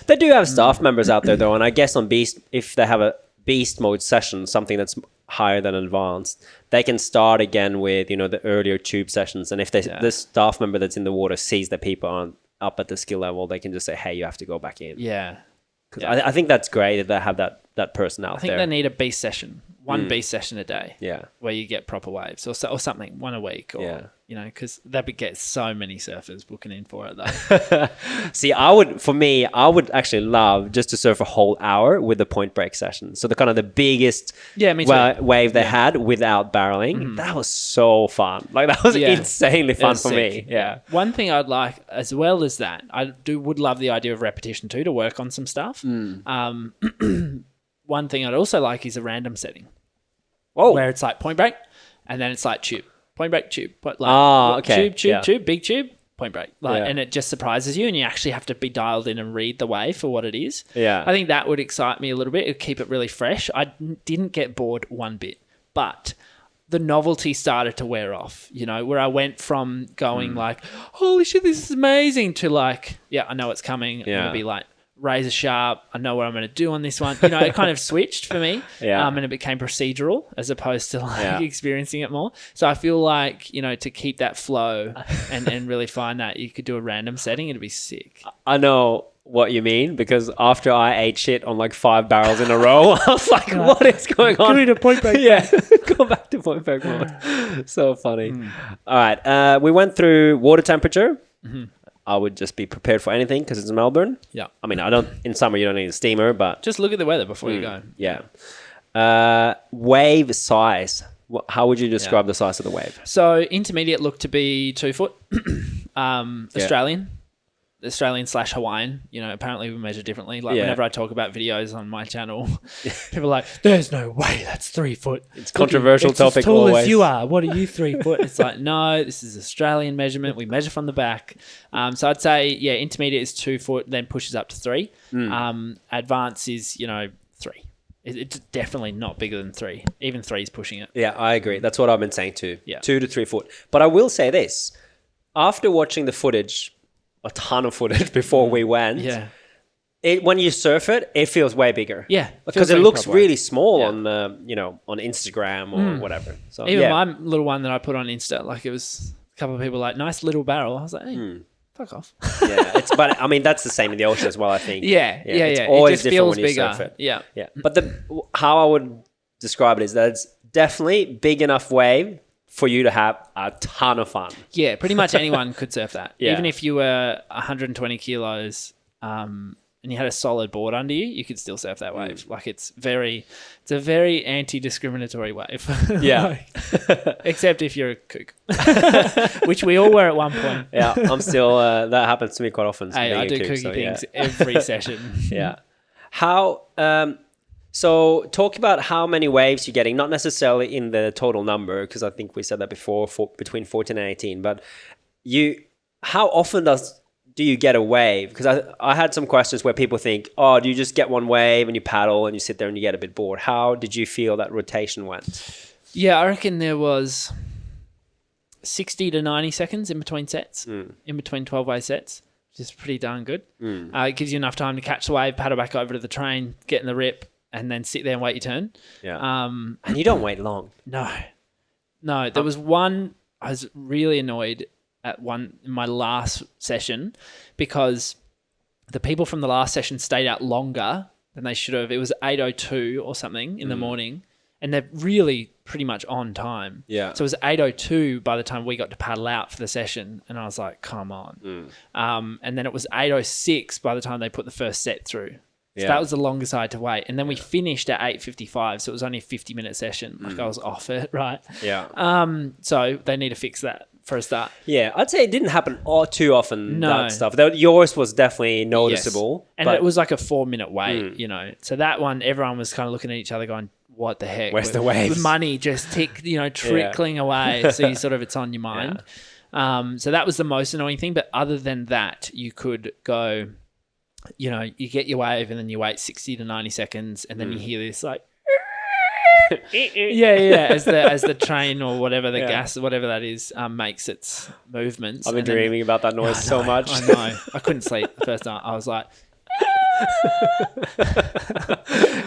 They do have staff members out there though, and I guess on Beast, if they have a Beast mode session, something that's higher than advanced, they can start again with, the earlier tube sessions. And if the staff member that's in the water sees that people aren't up at the skill level, they can just say, hey, you have to go back in. Yeah. Because I think that's great that they have that person out there. I think they need a beast session, one beast session a day. Yeah. Where you get proper waves or something, one a week. Or, because that would get so many surfers booking in for it though. See, I would actually love just to surf a whole hour with the point break session. So the biggest wave they had without barreling. That was so fun. Like that was insanely fun for me. Yeah. One thing I'd like as well as that, would love the idea of repetition too, to work on some stuff. One thing I'd also like is a random setting. Whoa. Where it's like point break and then it's like tube. Point break, tube. Okay. Tube, big tube, point break. And it just surprises you and you actually have to be dialed in and read the wave for what it is. Yeah. I think that would excite me a little bit. It'd keep it really fresh. I didn't get bored one bit, but the novelty started to wear off, where I went from going like, holy shit, this is amazing, to like, I know it's coming. I'm going to be like, razor sharp. I know what I'm going to do on this one. It kind of switched for me. And it became procedural as opposed to experiencing it more. So I feel like, to keep that flow and really find that you could do a random setting, it'd be sick. I know what you mean, because after I ate shit on like 5 barrels in a row, I was like, what is going on? Give me the point break. Go back to point break mode. So funny. All right. We went through water temperature. I would just be prepared for anything because it's Melbourne. Yeah. I mean, in summer you don't need a steamer, but just look at the weather before you go. Yeah. Wave size. How would you describe the size of the wave? So intermediate looked to be 2 foot. Australian/Hawaiian. Apparently we measure differently. Like whenever I talk about videos on my channel, people are like, "There's no way that's 3 foot." It's controversial topic. As tall always. as you are. What are you 3 foot? It's like, no, this is Australian measurement. We measure from the back. So I'd say intermediate is 2 foot, then pushes up to 3. Advanced is 3. It's definitely not bigger than 3. Even 3 is pushing it. Yeah, I agree. That's what I've been saying too. Yeah. 2 to 3 foot. But I will say this: after watching the footage, a ton of footage before we went. Yeah. When you surf it, it feels way bigger. Yeah. Because it looks really small on on Instagram or whatever. So even my little one that I put on Insta, like it was a couple of people like, nice little barrel. I was like, hey, fuck off. But I mean that's the same in the ocean as well, I think. It's always it just different feels when you bigger. surf it. Yeah. But how I would describe it is that it's definitely big enough wave for you to have a ton of fun. Yeah, pretty much anyone could surf that. Yeah. Even if you were 120 kilos and you had a solid board under you, you could still surf that wave. Like it's a very anti-discriminatory wave. Yeah. Except if you're a kook, which we all were at one point. Yeah, I'm still, that happens to me quite often. Hey, I do kooky things every session. Yeah. How, so talk about how many waves you're getting, not necessarily in the total number, because I think we said that before, between 14 and 18, but how often do you get a wave? Because I had some questions where people think, oh, do you just get one wave and you paddle and you sit there and you get a bit bored? How did you feel that rotation went? Yeah, I reckon there was 60 to 90 seconds in between sets, in between 12-wave sets, which is pretty darn good. It gives you enough time to catch the wave, paddle back over to the train, get in the rip, and then sit there and wait your turn. Yeah. And you don't wait long. No. There was one, I was really annoyed at one in my last session because the people from the last session stayed out longer than they should have. It was 8:02 or something in the morning, and they're really pretty much on time. Yeah. So it was 8:02 by the time we got to paddle out for the session, and I was like, come on. And then it was 8:06 by the time they put the first set through. So that was the longest I had to wait. And then we finished at 8:55, so it was only a 50-minute session. Like I was off it, right? Yeah. So they need to fix that for a start. Yeah, I'd say it didn't happen too often, No. that stuff. Yours was definitely noticeable. Yes. And it was like a 4-minute wait, So that one, everyone was kind of looking at each other going, what the heck? Where's the waves? With money just trickling away. So you sort of, it's on your mind. Yeah. So that was the most annoying thing. But other than that, you could go... you get your wave and then you wait 60 to 90 seconds and then you hear this like as the train or whatever the gas, whatever that is, makes its movements. I've been dreaming about that noise so much. I know. I couldn't sleep the first night. I was like,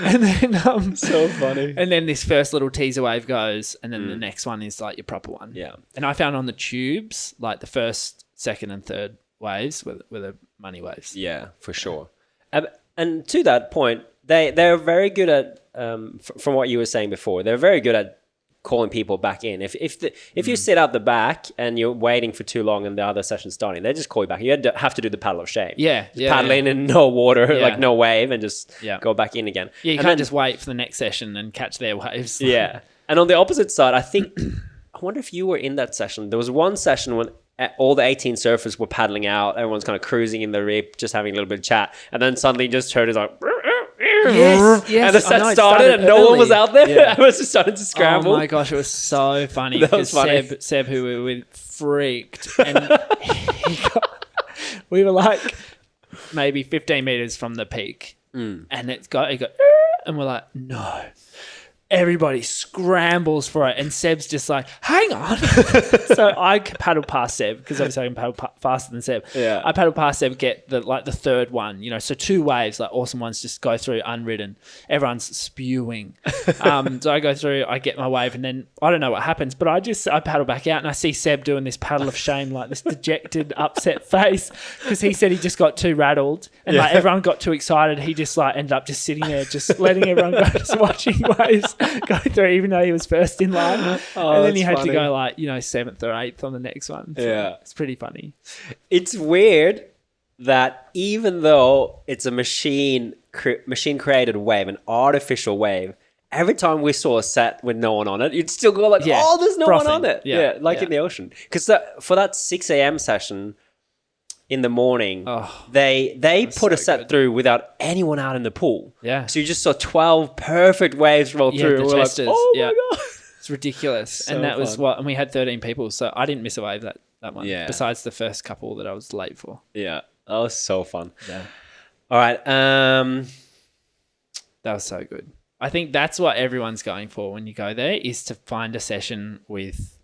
And then So funny. and then this first little teaser wave goes, and then the next one is like your proper one. Yeah. And I found on the tubes, like the first, second, and third waves were the money waves. Yeah, for sure. And to that point, they're very good at from what you were saying before. They're very good at calling people back in. If you sit out the back and you're waiting for too long and the other session's starting, they just call you back. You have to do the paddle of shame. Yeah, just paddle in and no water, like no wave, and just go back in again. Yeah, you and can't just wait for the next session and catch their waves. Yeah. And on the opposite side, I think, I wonder if you were in that session. There was one session when all the 18 surfers were paddling out. Everyone's kind of cruising in the rip, just having a little bit of chat. And then suddenly just heard it's like... Yes, and the set started and no one was out there. Everyone just started to scramble. Oh my gosh, it was so funny. That was funny. Seb, who we were with, freaked. And we were like maybe 15 meters from the peak. And it got, and we're like, no. Everybody scrambles for it, and Seb's just like, hang on. So I paddle past Seb, because obviously I can paddle faster than Seb. Yeah. I paddle past Seb, get the third one, so 2 waves, like awesome ones, just go through unridden. Everyone's spewing. So I go through, I get my wave, and then I don't know what happens, but I paddle back out, and I see Seb doing this paddle of shame, like this dejected, upset face, because he said he just got too rattled, and like everyone got too excited. He just like ended up just sitting there, just letting everyone go, just watching waves go through, even though he was first in line. And then he had to go like 7th or 8th on the next one. So it's pretty funny. It's weird that even though it's a machine created wave, an artificial wave, every time we saw a set with no one on it, you'd still go like, oh, there's no one on it. In the ocean. Because for that 6 a.m. session in the morning, they put a set through without anyone out in the pool. Yeah. So you just saw 12 perfect waves roll through. The We're like, oh my God. It's ridiculous. So and that was fun. and we had 13 people, so I didn't miss a wave that one. Yeah. Besides the first couple that I was late for. Yeah. That was so fun. Yeah. All right. That was so good. I think that's what everyone's going for when you go there, is to find a session with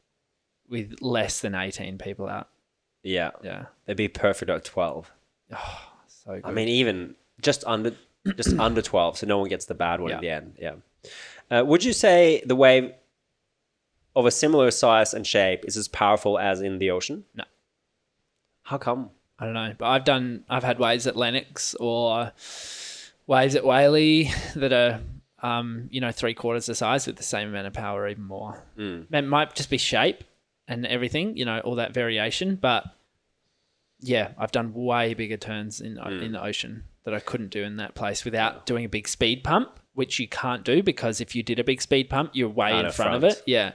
less than 18 people out. Yeah. Yeah. They'd be perfect at 12. Oh, so good. I mean, even just under 12, so no one gets the bad one at the end. Yeah. Would you say the wave of a similar size and shape is as powerful as in the ocean? No. How come? I don't know, but I've had waves at Lennox or waves at Whaley that are 3/4 the size with the same amount of power or even more. It might just be shape and everything, all that variation. But yeah, I've done way bigger turns in the ocean that I couldn't do in that place without doing a big speed pump, which you can't do, because if you did a big speed pump, you're way in front of it. Yeah.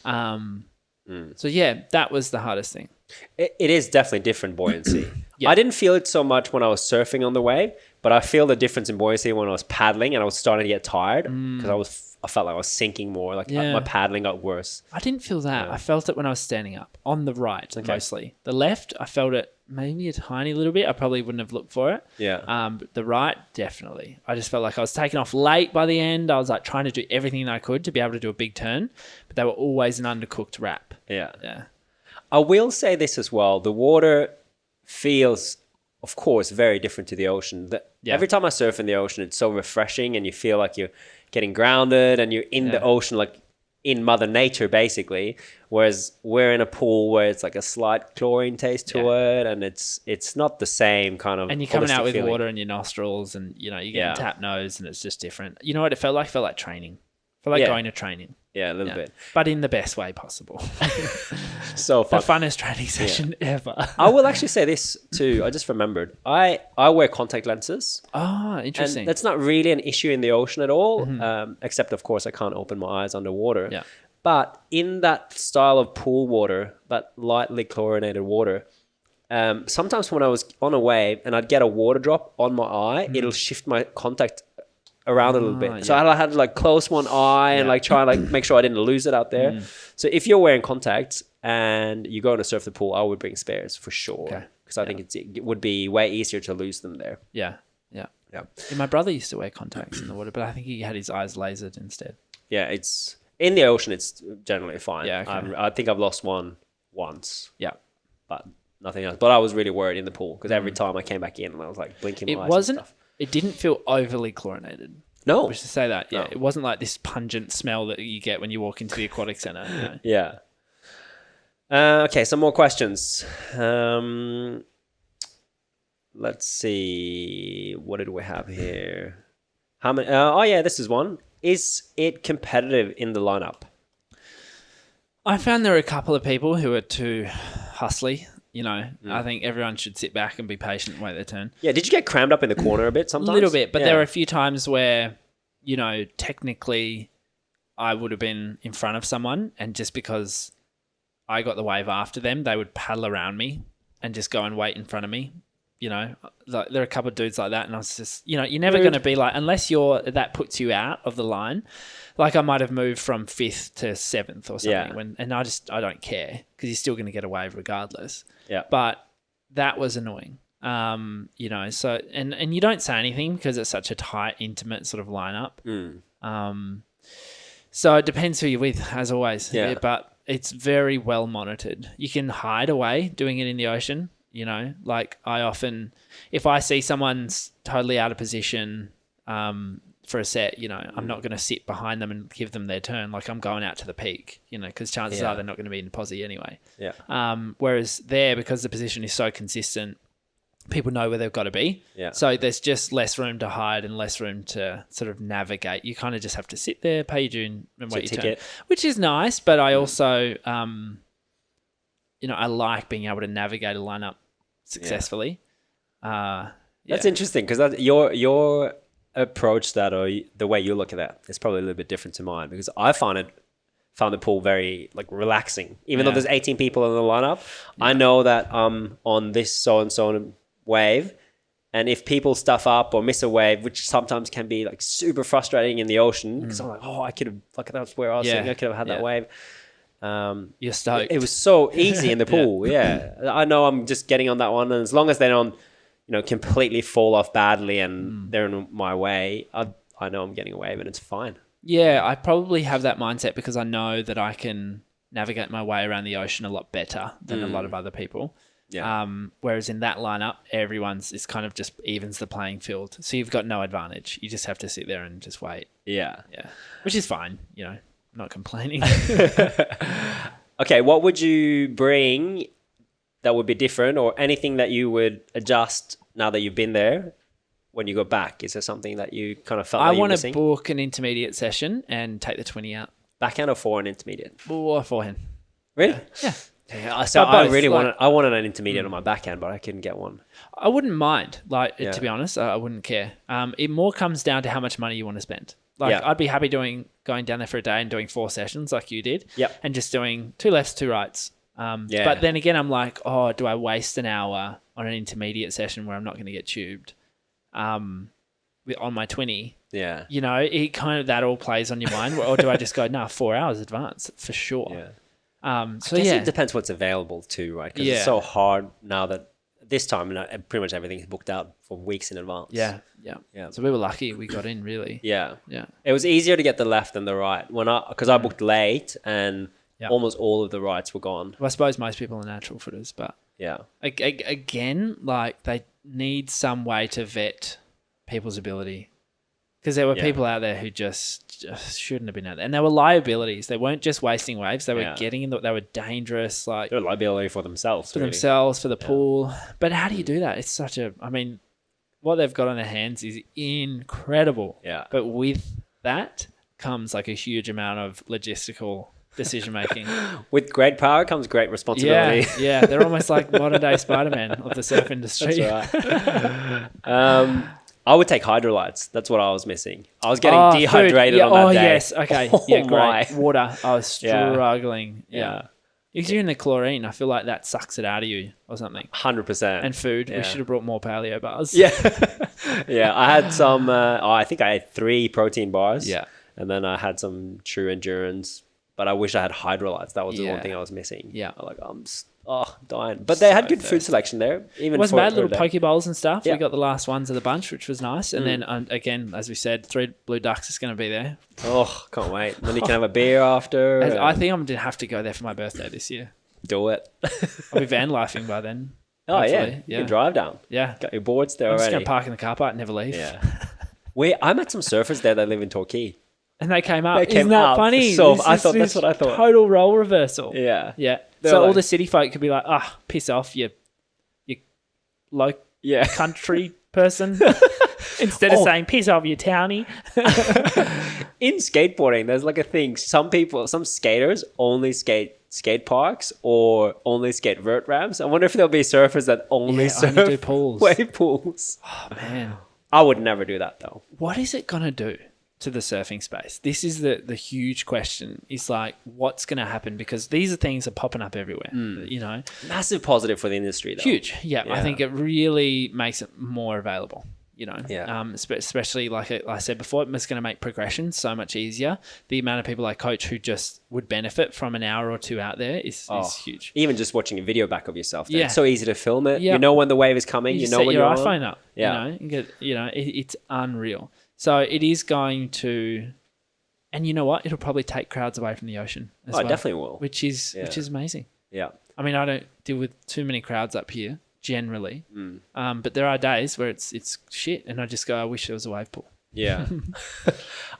So yeah, that was the hardest thing. It is definitely different buoyancy. Yeah. I didn't feel it so much when I was surfing on the wave, but I feel the difference in buoyancy when I was paddling and I was starting to get tired because I felt like I was sinking more. Like my paddling got worse. I didn't feel that. I felt it when I was standing up on the right, mostly. The left, I felt it maybe a tiny little bit. I probably wouldn't have looked for it. Yeah. But the right, definitely. I just felt like I was taking off late by the end. I was like trying to do everything that I could to be able to do a big turn, but they were always an undercooked wrap. Yeah. Yeah. I will say this as well. The water feels, of course, very different to the ocean. Every time I surf in the ocean, it's so refreshing and you feel like you're getting grounded and you're in the ocean, like in Mother Nature, basically. Whereas we're in a pool where it's like a slight chlorine taste to it, and it's not the same kind of. And you're coming out with feeling. water in your nostrils, and you're getting tap nose, and it's just different. You know what it felt like? It felt like training. It felt like going to training. Yeah, a little bit. But in the best way possible. So fun. The funnest training session ever. I will actually say this too. I just remembered. I wear contact lenses. Oh, interesting. And that's not really an issue in the ocean at all, except, of course, I can't open my eyes underwater. Yeah. But in that style of pool water, that lightly chlorinated water, sometimes when I was on a wave and I'd get a water drop on my eye, it'll shift my contact around a little bit. So I had to like close one eye and like try and like make sure I didn't lose it out there. So if you're wearing contacts and you're going to surf the pool, I would bring spares for sure. Because I think it would be way easier to lose them there. Yeah. My brother used to wear contacts in the water, but I think he had his eyes lasered instead. Yeah, it's in the ocean. It's generally fine. Yeah, okay. I think I've lost one once. Yeah, but nothing else. But I was really worried in the pool because every time I came back in, I was like blinking my eyes. it didn't feel overly chlorinated. No. We should say that. Yeah, No. it wasn't like this pungent smell that you get when you walk into the aquatic center. You know? Yeah. Okay, some more questions. Let's see. What did we have here? How many? Oh, yeah, this is one. Is it competitive in the lineup? I found there were a couple of people who are too hustly. You know, I think everyone should sit back and be patient and wait their turn. Yeah, did you get crammed up in the corner a bit sometimes? A little bit, but Yeah. there were a few times where, you know, technically I would have been in front of someone, and just because I got the wave after them, they would paddle around me and just go and wait in front of me. You know, like, there are a couple of dudes like that, and I was just, you know, you're never going to be like, unless that puts you out of the line. Like I might have moved from 5th to 7th or something, and I don't care because you're still going to get a wave regardless. Yeah. But that was annoying. You know, so and you don't say anything because it's such a tight, intimate sort of lineup. So it depends who you're with, as always. Yeah. But it's very well monitored. You can hide away doing it in the ocean. You know, like I often, if I see someone's totally out of position for a set, you know, I'm not going to sit behind them and give them their turn. Like I'm going out to the peak, you know, because chances are they're not going to be in the posse anyway. Yeah. Whereas there, because the position is so consistent, people know where they've got to be. Yeah. So there's just less room to hide and less room to sort of navigate. You kind of just have to sit there, pay your due and wait your turn, which is nice. But I also, you know, I like being able to navigate a lineup successfully. That's interesting because your approach that, or the way you look at that, is probably a little bit different to mine, because I found the pool very like relaxing. Even though there's 18 people in the lineup, I know that I'm on this so and so wave, and if people stuff up or miss a wave, which sometimes can be like super frustrating in the ocean, because I'm like, oh, I could have, like, that's where I was sitting, I could have had that wave. You're stoked. It was so easy in the pool. I know I'm just getting on that one, and as long as they don't, you know, completely fall off badly and they're in my way, I know I'm getting a wave and it's fine. Yeah, I probably have that mindset because I know that I can navigate my way around the ocean a lot better than a lot of other people. Yeah. Whereas in that lineup, it's kind of just evens the playing field. So you've got no advantage. You just have to sit there and just wait. Yeah. Yeah. Which is fine, you know. Not complaining. Okay, what would you bring that would be different, or anything that you would adjust now that you've been there when you go back? Is there something that you kind of felt I like you were want missing? to book an intermediate session and take the 20 out. Backhand or forehand intermediate? Or forehand. Really? Yeah. So But I both, really like- wanted an intermediate on my backhand, but I couldn't get one. I wouldn't mind, to be honest. I wouldn't care. It more comes down to how much money you want to spend. Like, I'd be happy going down there for a day and doing 4 sessions like you did. Yep. And just doing 2 lefts, 2 rights. But then again, I'm like, oh, do I waste an hour on an intermediate session where I'm not going to get tubed on my 20? Yeah. You know, it kind of, that all plays on your mind. Or do I just go, 4 hours advance for sure? Yeah. So I guess it depends what's available too, right? Because it's so hard now that this time, pretty much everything's booked out for weeks in advance. Yeah. So we were lucky we got in, really. Yeah. Yeah. It was easier to get the left than the right because I booked late and almost all of the rights were gone. Well, I suppose most people are natural footers, but Yeah. again, like, they need some way to vet people's ability, because there were people out there who just shouldn't have been out there, and there were liabilities. They weren't just wasting waves; they were getting in. They were dangerous, like They're a liability for themselves. for themselves, for the pool. But how do you do that? It's such a. I mean, what they've got on their hands is incredible. Yeah. But with that comes like a huge amount of logistical decision making. With great power comes great responsibility. Yeah, they're almost like modern day Spider-Man of the surf industry. That's right. I would take hydrolytes. That's what I was missing. I was getting dehydrated on that day. Yes. Okay. Yeah, great. My. Water. I was struggling. Yeah. If you're in the chlorine, I feel like that sucks it out of you or something. 100%. And food. We should have brought more paleo bars. Yeah. Yeah. I had some, I think I had 3 protein bars. Yeah. And then I had some true endurance, but I wish I had hydrolytes. That was the one thing I was missing. Yeah. Like, I'm dying. But they had good food selection there. Even it wasn't bad, little day. poke bowls and stuff. Yeah. We got the last ones of the bunch, which was nice. And then, again, as we said, 3 blue ducks is going to be there. Oh, can't wait. Then you can have a beer after. I think I'm going to have to go there for my birthday this year. Do it. I'll be van lifing by then. Oh, hopefully. yeah. You can drive down. Yeah. Got your boards there I'm just already. going to park in the car park and never leave. Yeah. I met some surfers there that live in Torquay. And they came up. They came Isn't that up. funny? So This I is thought that's this what I thought. Total role reversal. Yeah. Yeah. They're So all like- the city folk could be like, piss off, you low Yeah. country person. Instead of saying, piss off, you townie. In skateboarding, there's like a thing. Some skaters only skate parks or only skate vert ramps. I wonder if there'll be surfers that only surf only do pools. wave pools. Oh, man. I would never do that though. What is it going to do to the surfing space? This is the huge question. Is like, what's going to happen? Because these are things that are popping up everywhere, you know. Massive positive for the industry though. Huge. Yeah, I Yeah. think it really makes it more available. You know, Yeah. Especially like I said before, it's going to make progression so much easier. The amount of people I coach who just would benefit from an hour or two out there is huge. Even just watching a video back of yourself. Yeah. It's so easy to film it. Yeah. You know when the wave is coming. You know set when your you're iPhone on. up. Yeah. It's unreal. So it is going to, and you know what? It'll probably take crowds away from the ocean as well. It definitely will. Which is amazing. Yeah. I mean, I don't deal with too many crowds up here generally, but there are days where it's shit, and I just go, I wish there was a wave pool. Yeah.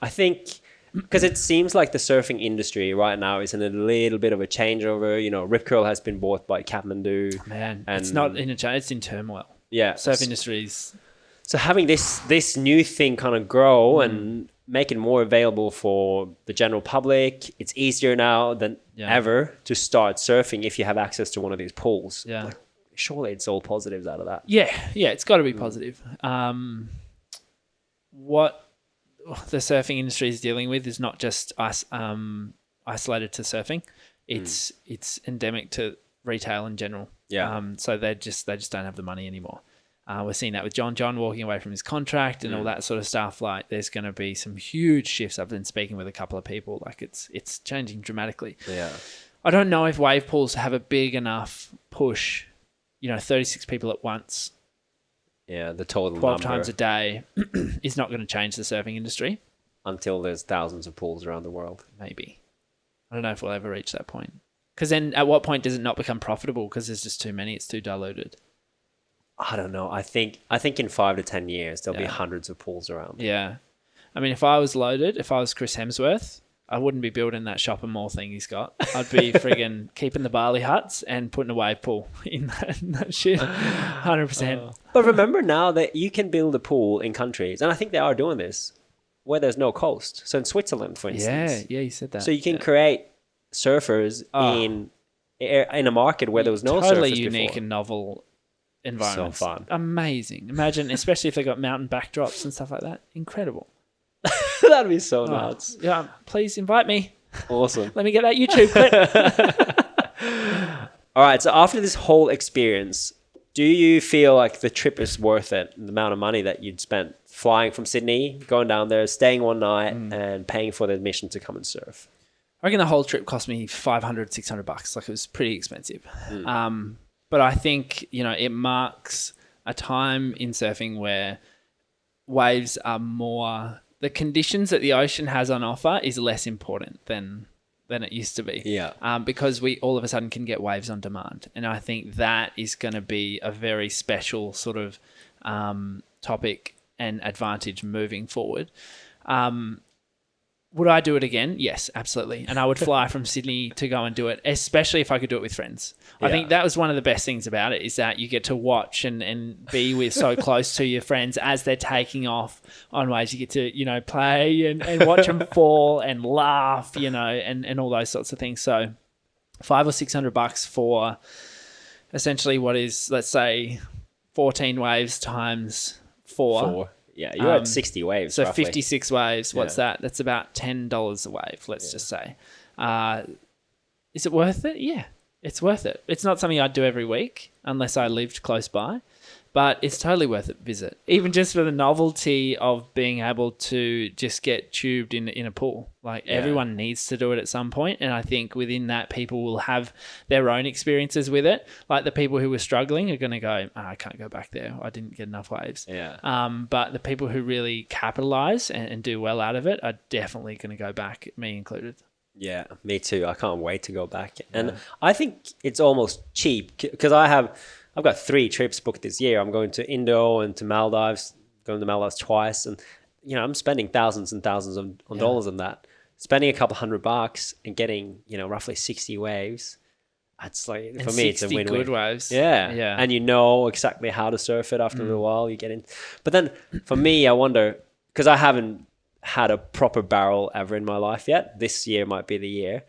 I think because it seems like the surfing industry right now is in a little bit of a changeover. You know, Rip Curl has been bought by Kathmandu. Man, and it's not in a change; it's in turmoil. Yeah. Surf industries. So having this new thing kind of grow and make it more available for the general public, it's easier now than ever to start surfing if you have access to one of these pools. Yeah. Like, surely it's all positives out of that. Yeah, it's got to be positive. What the surfing industry is dealing with is not just isolated to surfing. It's endemic to retail in general. Yeah. So they just don't have the money anymore. We're seeing that with John walking away from his contract and all that sort of stuff. Like, there's going to be some huge shifts. I've been speaking with a couple of people. Like, it's changing dramatically. Yeah. I don't know if wave pools have a big enough push. 36 people at once, Yeah, the total 12 number times a day is not going to change the surfing industry. until there's thousands of pools around the world. Maybe. I don't know if we'll ever reach that point. Because then at what point does it not become profitable because there's just too many, it's too diluted? I don't know. I think in 5 to 10 years there'll be Yeah. hundreds of pools around. Yeah. I mean, if I was Chris Hemsworth, I wouldn't be building that shopping mall thing he's got. I'd be friggin' keeping the Bali huts and putting a wave pool in that shit. 100%. But remember now that you can build a pool in countries, and I think they are doing this, where there's no coast. So in Switzerland, for instance. Yeah, you said that. So you can create surfers in a market where there was no totally surfers unique before. and novel environments. So fun. Amazing. Imagine, especially if they got mountain backdrops and stuff like that. Incredible. That'd be so nuts. Yeah, please invite me. Awesome. Let me get that YouTube clip. All right. So after this whole experience, do you feel like the trip is worth it? The amount of money that you'd spent flying from Sydney, going down there, staying one night, and paying for the admission to come and surf? I reckon the whole trip cost me $500, $600. Like, it was pretty expensive. But I think, it marks a time in surfing where waves are more... The conditions that the ocean has on offer is less important than it used to be. Yeah. Because we all of a sudden can get waves on demand. And I think that is going to be a very special sort of topic and advantage moving forward. Would I do it again? Yes, absolutely. And I would fly from Sydney to go and do it, especially if I could do it with friends. I think that was one of the best things about it, is that you get to watch and be with so close to your friends as they're taking off on waves. You get to, play and watch them fall and laugh, and all those sorts of things. So $500 or $600 for essentially what is, let's say, 14 waves times 4. Yeah, you're at 60 waves, so roughly. 56 waves. What's that? That's about $10 a wave, let's just say. Is it worth it? Yeah, it's worth it. It's not something I'd do every week unless I lived close by, but it's totally worth it visit. Even just for the novelty of being able to just get tubed in a pool. Like, everyone needs to do it at some point, and I think within that, people will have their own experiences with it. Like, the people who were struggling are going to go, I can't go back there. I didn't get enough waves. Yeah. But the people who really capitalize and do well out of it are definitely going to go back, me included. Yeah, me too. I can't wait to go back. And I think it's almost cheap because I I've got 3 trips booked this year. I'm going to Indo and to Maldives, going to Maldives twice. And, I'm spending thousands and thousands of dollars on that. Spending a couple $100 and getting, roughly 60 waves. That's like, and for me, it's a 60 win-win. good waves. Yeah. Yeah. And you know exactly how to surf it after a little while. You get in. But then for me, I wonder, because I haven't had a proper barrel ever in my life yet. This year might be the year.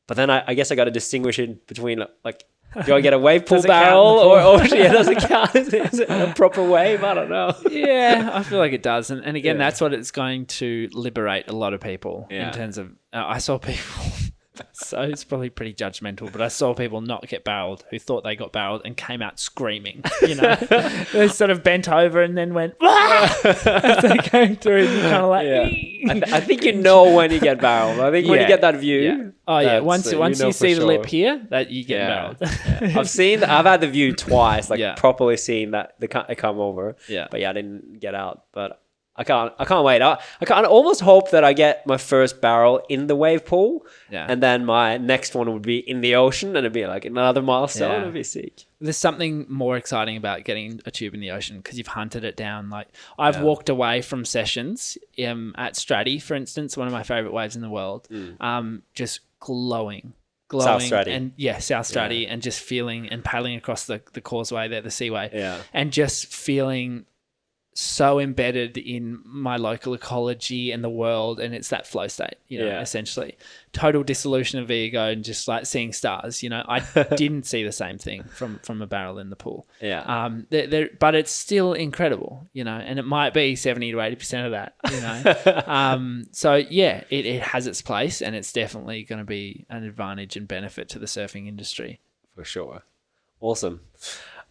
But then I guess I got to distinguish it between, like, do I get a wave pool barrel or does it count? Is it a proper wave? I don't know. Yeah, I feel like it does. And again, that's what it's going to liberate a lot of people in terms of, I saw people, so it's probably pretty judgmental, but I saw people not get barreled who thought they got barreled and came out screaming, They sort of bent over and then went, as they came through, kind of like, I think when you get barreled. I think when you get that view. Yeah. Oh, yeah. Once you see the lip here, that you get barreled. I've had the view twice, like properly seeing that they come over. Yeah. But I didn't get out. But I can't wait. I can almost hope that I get my first barrel in the wave pool. Yeah. And then my next one would be in the ocean, and it'd be like another milestone. Yeah. It'd be sick. There's something more exciting about getting a tube in the ocean because you've hunted it down. Like I've walked away from sessions at Stratty, for instance, one of my favorite waves in the world, just glowing. South Stratty. And South Stratty, and just feeling and paddling across the causeway there, the seaway, and just feeling so embedded in my local ecology and the world, and it's that flow state, essentially total dissolution of ego and just like seeing stars. I didn't see the same thing from a barrel in the pool. But it's still incredible, and it might be 70 to 80% of that, so yeah, it has its place, and it's definitely going to be an advantage and benefit to the surfing industry for sure. Awesome.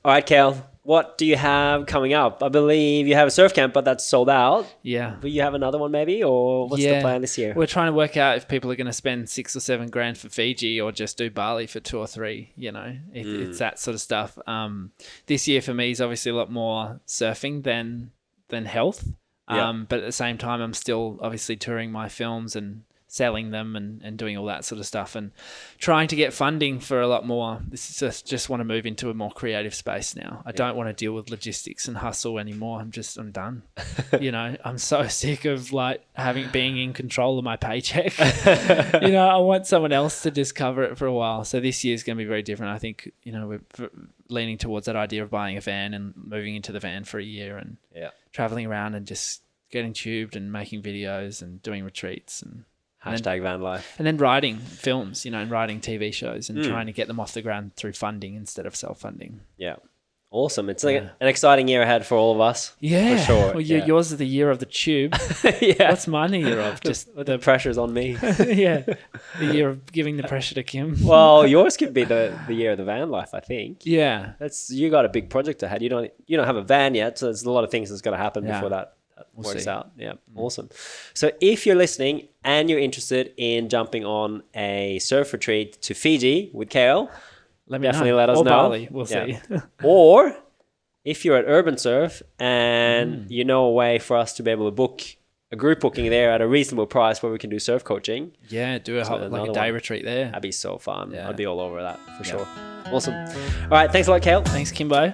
All right, Kale, what do you have coming up? I believe you have a surf camp, but that's sold out. Yeah. Will you have another one maybe, or what's the plan this year? We're trying to work out if people are going to spend $6 or $7 grand for Fiji or just do Bali for 2 or 3, It's that sort of stuff. This year for me is obviously a lot more surfing than health. But at the same time, I'm still obviously touring my films and selling them and doing all that sort of stuff and trying to get funding for a lot more. This is just want to move into a more creative space now. I don't want to deal with logistics and hustle anymore. I'm done. I'm so sick of like being in control of my paycheck. I want someone else to just cover it for a while. So this year is going to be very different. I think, we're leaning towards that idea of buying a van and moving into the van for a year and traveling around and just getting tubed and making videos and doing retreats and Hashtag van life. And then writing films, and writing TV shows and trying to get them off the ground through funding instead of self-funding. Yeah. Awesome. It's like an exciting year ahead for all of us. Yeah. For sure. Well, yours is the year of the tube. What's mine the year of? Just the pressure's on me. The year of giving the pressure to Kim. Well, yours could be the year of the van life, I think. Yeah. You got a big project ahead. You don't have a van yet, so there's a lot of things that's got to happen before that works out. Yeah, awesome. So if you're listening and you're interested in jumping on a surf retreat to Fiji with Kale, definitely let us know. Bali, we'll see. Or if you're at Urban Surf and you know a way for us to be able to book a group booking there at a reasonable price where we can do surf coaching. Yeah, do a day retreat there. That'd be so fun. I'd be all over that for sure. Awesome. All right, thanks a lot, Kale. Thanks, Kimbo.